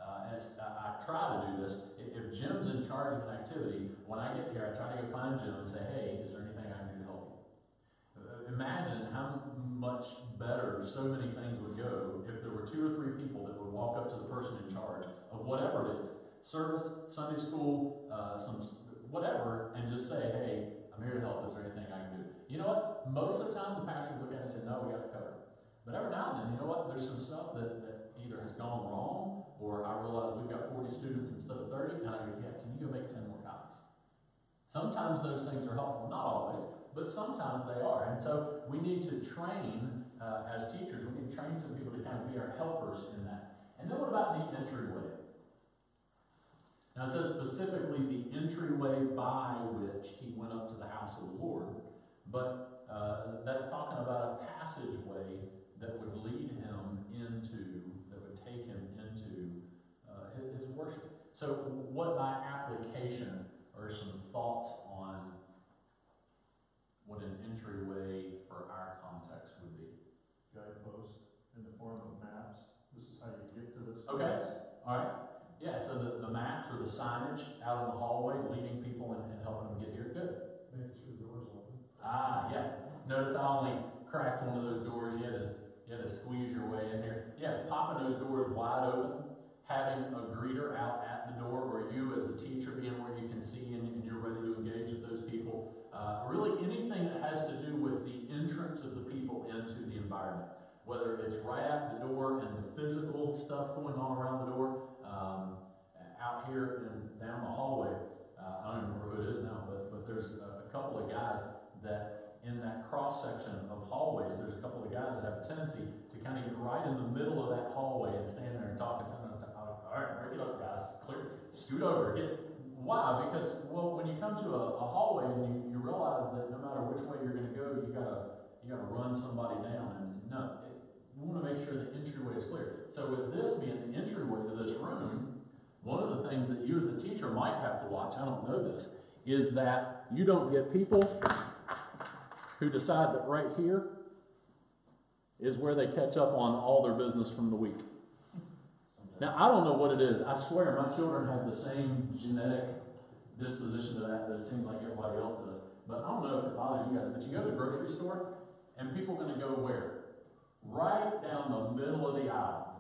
[SPEAKER 2] I try to do this. If Jim's in charge of an activity, when I get here, I try to go find Jim and say, "Hey, is there anything I can do to help you?" Imagine how much better so many things would go if there were 2 or 3 people that would walk up to the person in charge of whatever it is, service, Sunday school, whatever, and just say, "Hey, I'm here to help. Is there anything I can do?" You know what? Most of the time, the pastor would look at it and say, "No, we got it covered." But every now and then, you know what? There's some stuff that either has gone wrong, or I realize we've got 40 students instead of 30, and I go, "Yeah, can you go make 10 more copies?" Sometimes those things are helpful, not always, but sometimes they are. And so we need to train, as teachers, we need to train some people to kind of be our helpers in that. And then what about the entryway? Now it says specifically the entryway by which he went up to the house of the Lord, but that's talking about a passageway that would lead him into, that would take him into his works. So what by application are some thoughts on what an entryway for our context would be?
[SPEAKER 6] Guidepost in the form of maps. This is how you get to this.
[SPEAKER 2] Okay.
[SPEAKER 6] place.
[SPEAKER 2] All right. Yeah, so the maps or the signage out in the hallway leading people and helping them get here. Good.
[SPEAKER 8] Making sure the door's open.
[SPEAKER 2] Ah, yes. Notice I only cracked one of those doors. You had to squeeze your way in here. Yeah, popping those doors wide open, having a greeter out at the door, or you as a teacher being where you can see and you're ready to engage with those people. Really anything that has to do with the entrance of the people into the environment. Whether it's right at the door and the physical stuff going on around the door, out here and down the hallway, I don't even remember who it is now, but there's a couple of guys that in that cross section of hallways, there's a couple of guys that have a tendency to kind of get right in the middle of that hallway and stand there and talk and sometimes, all right, break it up, guys, clear, scoot over, why? Because, well, when you come to a hallway and you realize that no matter which way you're going to go, you gotta run somebody down, and no, you want to make sure the entryway is clear. So with this being the entryway to this room, one of the things that you as a teacher might have to watch, I don't know this, is that you don't get people who decide that right here is where they catch up on all their business from the week. Now, I don't know what it is. I swear my children have the same genetic disposition to that it seems like everybody else does. But I don't know if it bothers you guys, but you go to the grocery store, and people are going to go where? Right down the middle of the aisle.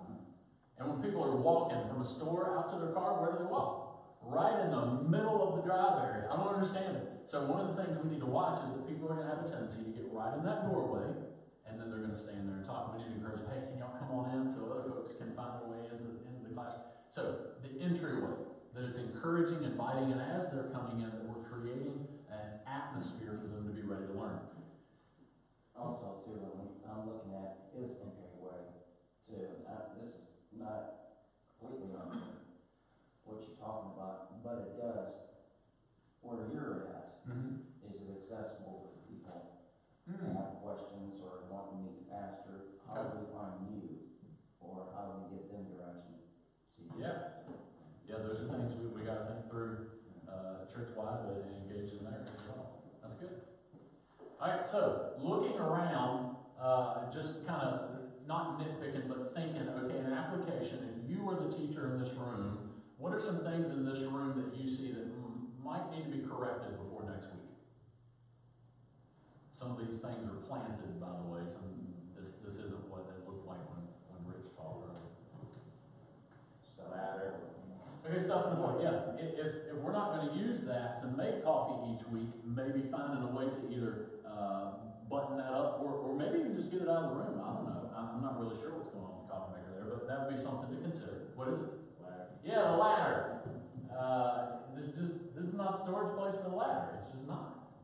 [SPEAKER 2] And when people are walking from a store out to their car, where do they walk? Right in the middle of the drive area. I don't understand it. So one of the things we need to watch is that people are going to have a tendency to get right in that doorway, and then they're going to stand there and talk. We need to encourage them, hey, can y'all come on in so other folks can find their way into the class. So the entryway, that it's encouraging, inviting, and as they're coming in, that we're creating an atmosphere for them to be ready to learn.
[SPEAKER 1] Also, too, I'm looking at his entryway, too. This is not completely on what you're talking about, but it does, where you're at, is it accessible to people that have questions or want to meet the pastor? How do we find you? Or how do we get them direction?
[SPEAKER 2] Yeah. Yeah, those are things we got to think through church-wide, but engage in there as well. That's good. All right, so looking around, just kind of not nitpicking, but thinking, okay, an application, if you were the teacher in this room, what are some things in this room that you see that might need to be corrected before next week? Some of these things are planted, by the way. This isn't what it looked like when Rich talked earlier.
[SPEAKER 7] Ladder.
[SPEAKER 2] Okay, stuff in the void, yeah. If we're not going to use that to make coffee each week, maybe finding a way to either button that up or maybe even just get it out of the room. I don't know. I'm not really sure what's going on with the coffee maker there, but that would be something to consider. What is it?
[SPEAKER 7] Ladder.
[SPEAKER 2] Yeah, the ladder. This is not storage place for the ladder. It's just not.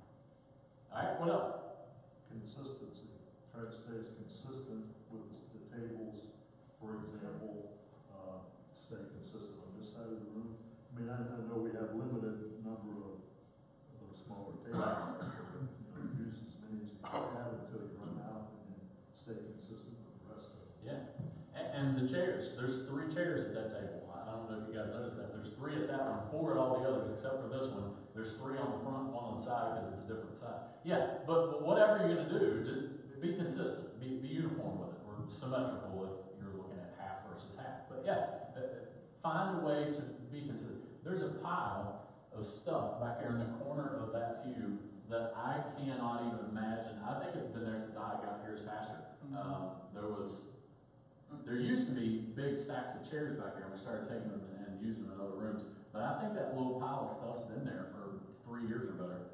[SPEAKER 2] All right, what else?
[SPEAKER 6] Consistency. Try to stay as consistent with the tables, for example. Stay consistent on this side of the room. I mean, I know we have limited number of smaller tables. Use as many as you can until you run out, and then stay consistent with the rest of it.
[SPEAKER 2] Yeah, and the chairs. There's 3 chairs at that table. I don't know if you guys noticed that. There's 3 at that one, 4 at all the others, except for this one. There's 3 on the front, 1 on the side because it's a different side. Yeah, but whatever you're going to do, to be consistent, be uniform with it, or symmetrical if you're looking at half versus half. But yeah, find a way to be consistent. There's a pile of stuff back there in the corner of that pew that I cannot even imagine. I think it's been there since I got here as pastor. There used to be big stacks of chairs back there, and we started taking them and using them in other rooms. But I think that little pile of stuff's been there for 3 years or better.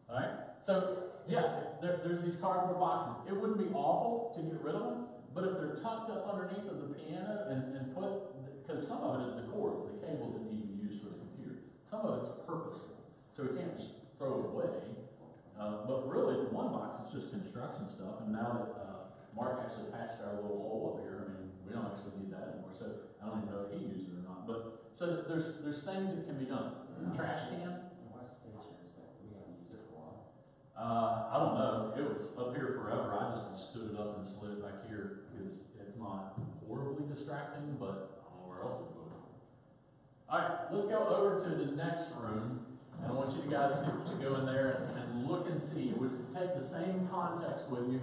[SPEAKER 2] All right? So, yeah, there's these cardboard boxes. It wouldn't be awful to get rid of them, but if they're tucked up underneath of the piano and put, because some of it is the cords, the cables that need to be used for the computer. Some of it's purposeful, so we can't just throw it away. But really, the one box is just construction stuff, and now that Mark actually patched our little hole up here, I mean, we don't actually need that anymore, so I don't even know if he used it or not. But so there's things that can be done. Trash can.
[SPEAKER 1] What station is that? We haven't used it for a while.
[SPEAKER 2] I don't know. It was up here forever. I just stood it up and slid it back here because it's not horribly distracting, but I don't know where else to put it.
[SPEAKER 9] Alright, let's go over to the next room, and I want you guys to go in there and look and see. We take the same context with you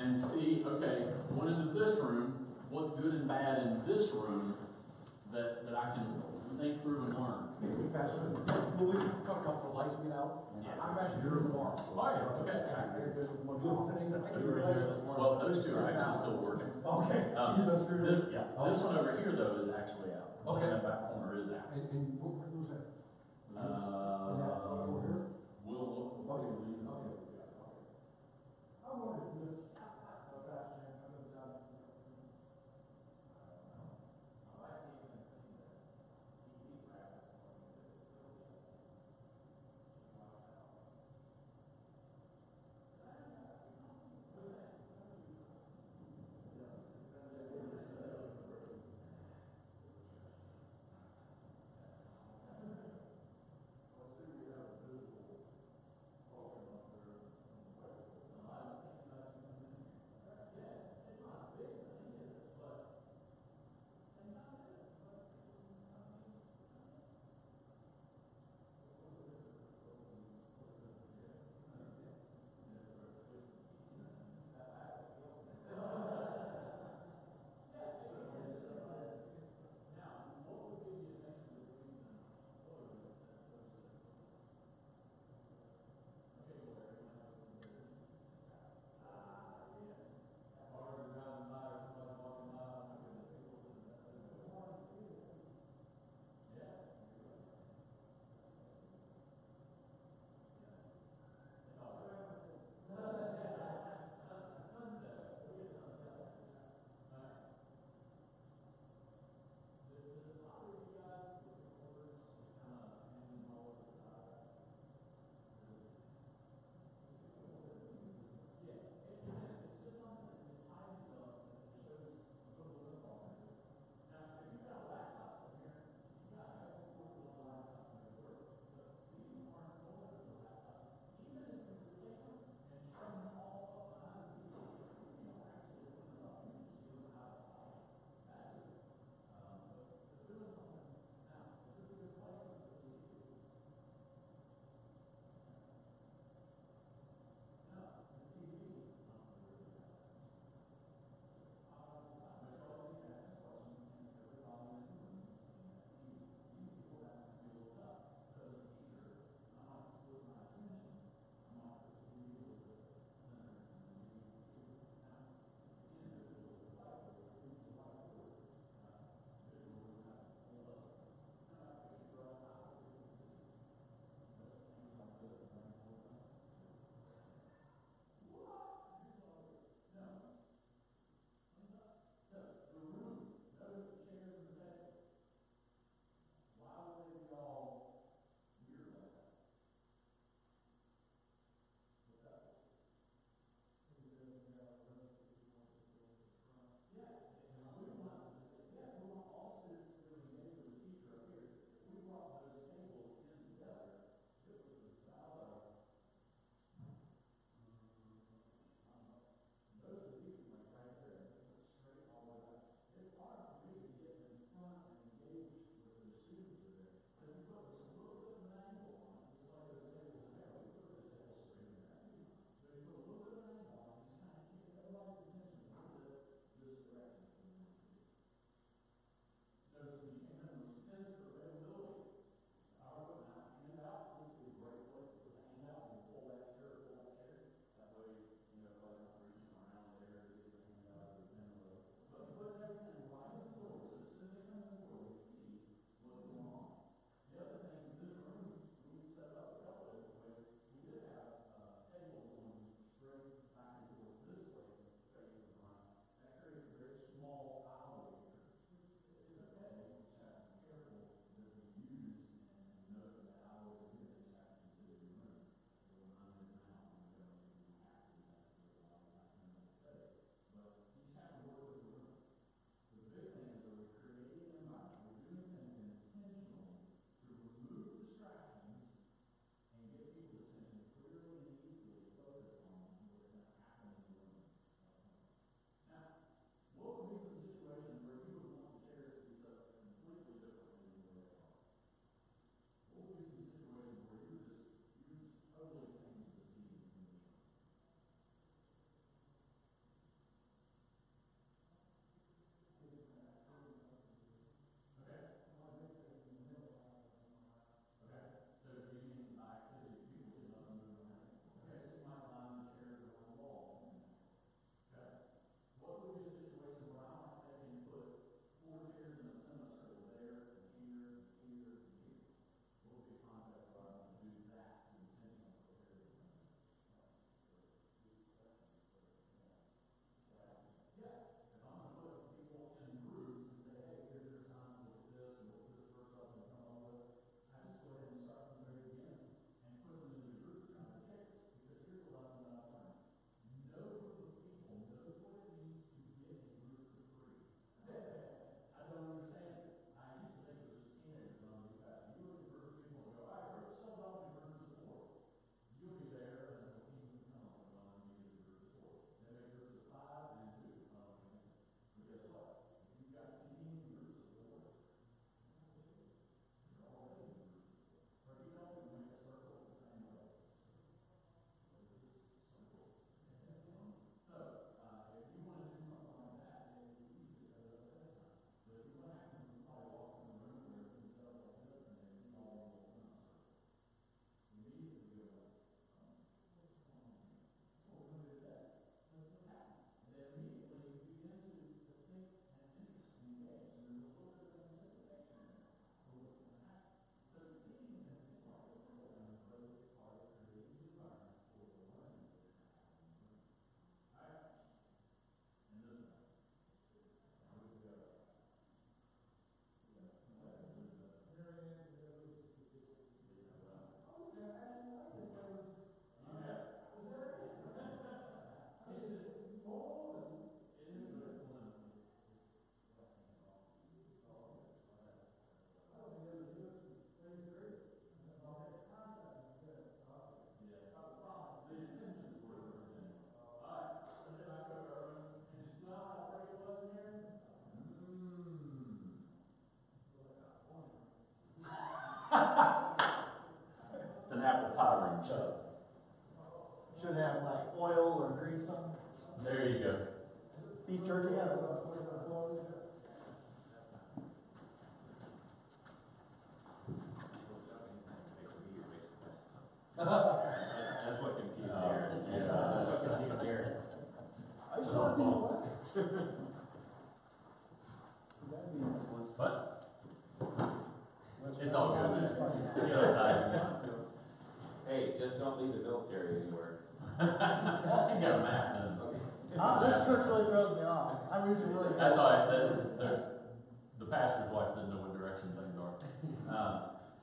[SPEAKER 9] and see, okay, went into this room, what's good and bad in this room that I can think through and learn.
[SPEAKER 4] Pastor, will we talk about the lights being out?
[SPEAKER 9] Yes.
[SPEAKER 4] I'm actually here tomorrow.
[SPEAKER 9] Oh, yeah, okay.
[SPEAKER 4] Well,
[SPEAKER 9] Well, those two are actually still working.
[SPEAKER 4] okay. Use those screws.
[SPEAKER 9] This one over here though is actually out.
[SPEAKER 5] Okay.
[SPEAKER 9] That back corner is out.
[SPEAKER 5] And where was that?
[SPEAKER 9] We'll apple pie room, shut up.
[SPEAKER 4] Should have like oil or grease on it.
[SPEAKER 9] There you go.
[SPEAKER 4] Beef jerky, yeah.
[SPEAKER 7] That's what confused Aaron.
[SPEAKER 1] That's what confused Aaron.
[SPEAKER 4] I just want to see the lessons.
[SPEAKER 9] But it's all good, man. Get outside.
[SPEAKER 7] Hey, just don't leave the military anywhere.
[SPEAKER 9] He's got a map.
[SPEAKER 4] This church really throws me off. I'm usually really good.
[SPEAKER 9] That's all right. The pastor's wife doesn't know what direction things are.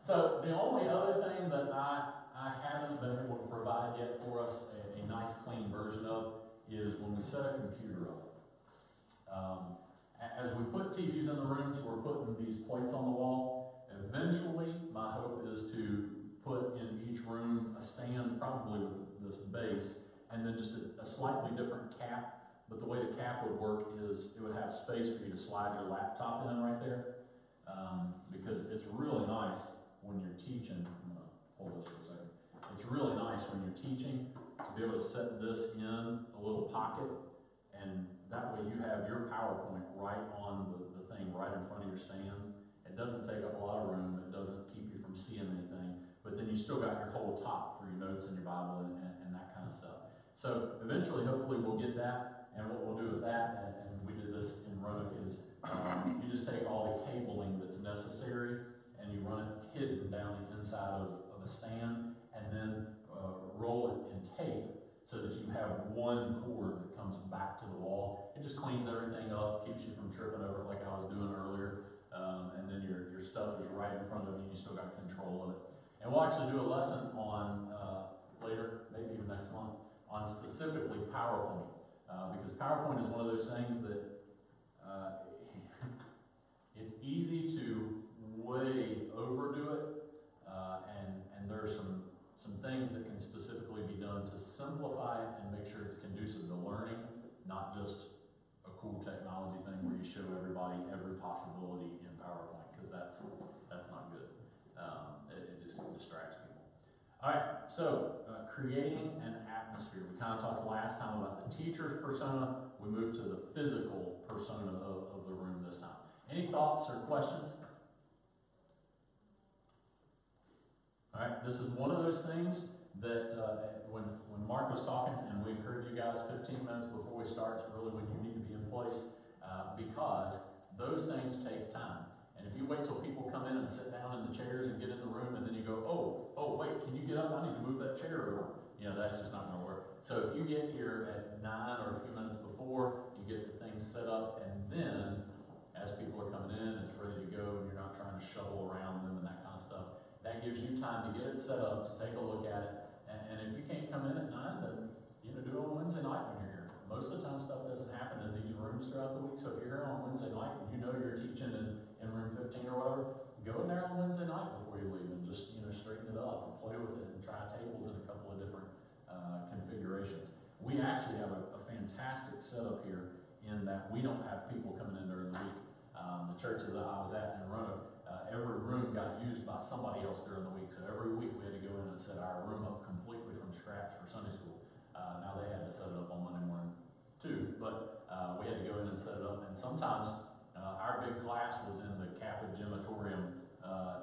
[SPEAKER 9] So the only other thing that I haven't been able to provide yet for us a nice clean version of is when we set a computer up. As we put TVs in the rooms, we're putting these plates on the wall. Eventually, my hope is to put in each room a stand, probably with this base, and then just a slightly different cap. But the way the cap would work is it would have space for you to slide your laptop in right there. Because it's really nice when you're teaching. I'm going to hold this for a second. It's really nice when you're teaching to be able to set this in a little pocket, and that way you have your PowerPoint right on the thing right in front of your stand. It doesn't take up a lot of room. It doesn't keep you from seeing anything. But then you still got your whole top for your notes and your Bible and that kind of stuff. So eventually, hopefully, we'll get that. And what we'll do with that, and we did this in Roanoke, is you just take all the cabling that's necessary and you run it hidden down the inside of a stand, and then roll it in tape so that you have one cord that comes back to the wall. It just cleans everything up, keeps you from tripping over it like I was doing earlier, and then your stuff is right in front of you and you still got control of it. And we'll actually do a lesson on, later, maybe even next month, on specifically PowerPoint. Because PowerPoint is one of those things that it's easy to way overdo it, and there are some things that can specifically be done to simplify it and make sure it's conducive to learning, not just a cool technology thing where you show everybody every possibility in PowerPoint, because that's not good. It just distracts people. All right, so creating an atmosphere. We kind of talked last time about the teacher's persona. We moved to the physical persona of the room this time. Any thoughts or questions? All right, this is one of those things that when Mark was talking, and we encourage you guys 15 minutes before we start, is really when you need to be in place, because those things take time. And if you wait till people come in and sit down in the chairs and get in the room, and then you go, oh, wait, can you get up? I need to move that chair over. You know, that's just not going to work. So if you get here at 9 or a few minutes before, you get the things set up, and then as people are coming in, it's ready to go, and you're not trying to shovel around them and that kind of stuff. That gives you time to get it set up, to take a look at it. And if you can't come in at 9, then do it on Wednesday night when you're here. Most of the time, stuff doesn't happen in these rooms throughout the week. So if you're here on Wednesday night and you know you're teaching in room 15 or whatever, go in there on Wednesday night before you leave and just straighten it up and play with it and try tables in a couple of different configurations. We actually have a fantastic setup here in that we don't have people coming in during the week. The churches that I was at in Roanoke, every room got used by somebody else during the week. So every week we had to go in and set our room up completely from scratch for Sunday school. Now they had to set it up on Monday morning too, but we had to go in and set it up. And sometimes our big class was in the Catholic gymatorium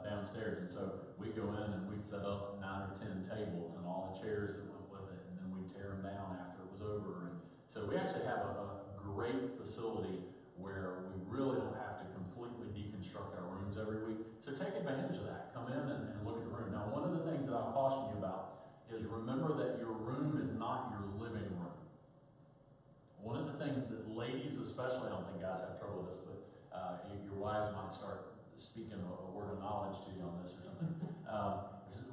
[SPEAKER 9] downstairs, and so we'd go in and we'd set up 9 or 10 tables and all the chairs that went with it, and then we'd tear them down after it was over. And so we actually have a great facility where we really don't have to completely deconstruct our rooms every week. So take advantage of that. Come in and look at the room. Now, one of the things that I'll caution you about is remember that your room is not your living room. One of the things that ladies especially, I don't think guys have trouble with this, but your wives might start speaking a word of knowledge to you on this or something.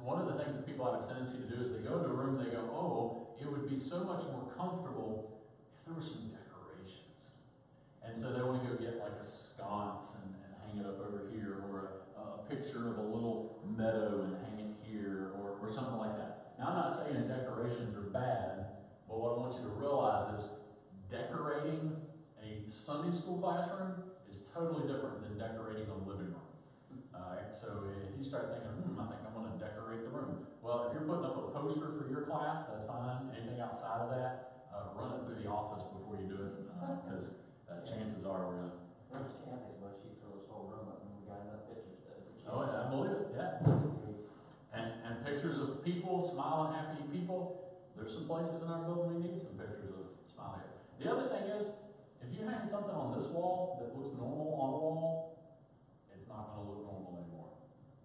[SPEAKER 9] One of the things that people have a tendency to do is they go into a room and they go, oh, it would be so much more comfortable if there were some decorations. And so they want to go get like a sconce and hang it up over here, or a picture of a little meadow and hang it here, or something like that. Now, I'm not saying decorations are bad, but what I want you to realize is decorating a Sunday school classroom is totally different than decorating a living room. All right, so if you start thinking, I think I'm going to decorate the room. Well, if you're putting up a poster for your class, that's fine. Anything outside of that, run it through the office before you do it, because chances are we're gonna.
[SPEAKER 1] Where's Kathy's, but she filled this whole room up and we got enough pictures to.
[SPEAKER 9] Oh, yeah, I believe it, yeah. And pictures of people, smiling, happy people. There's some places in our building we need some pictures of smiling. The other thing is, if you hang something on this wall that looks normal on a wall, it's not gonna look normal anymore.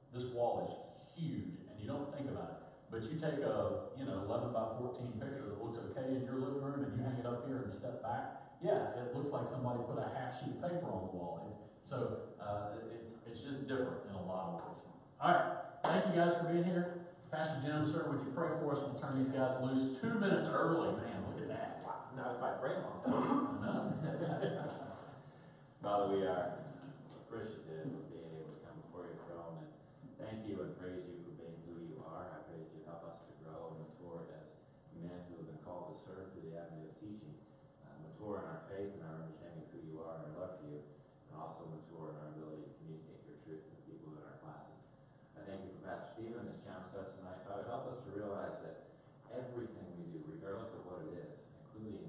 [SPEAKER 9] This wall is huge, and you don't think about it. But you take a, 11 by 14 picture that looks okay in your living room, and you hang it up here and step back, yeah, it looks like somebody put a half sheet of paper on the wall. It's just different in a lot of ways. All right, thank you guys for being here. Pastor Jim, sir, would you pray for us? We'll turn these guys loose 2 minutes early. Man, look at that.
[SPEAKER 7] Not quite praying long. Father, we are appreciative of being able to come before your throne and thank you and praise you for being who you are. I pray that you help us to grow and mature as men who have been called to serve through the avenue of teaching, mature in our faith and our understanding of who you are and our love for you, and also mature in our ability to communicate your truth to the people in our classes. I thank you for Pastor Stephen as challenged us tonight. Father, help us to realize that everything we do, regardless of what it is, including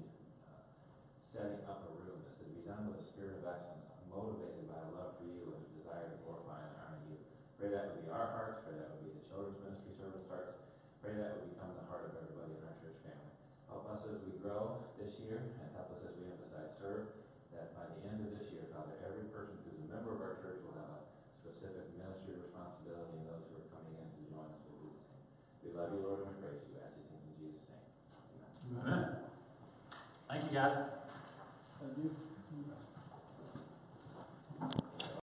[SPEAKER 7] setting up a room, is to be done with a spirit of excellence, motivated by a love for you and a desire to glorify and honor you. Pray that would be our hearts, pray that would be the children's ministry service hearts, pray that would become the heart of everybody in our church family. Help us as we grow this year, and help us as we emphasize serve, that by the end of this year, Father, every person who's a member of our church will have a specific ministry responsibility, and those who are coming in to join us will do the same. We love you, Lord, and we praise you. Ask these things in Jesus' name. Amen.
[SPEAKER 9] Amen. Thank you, guys.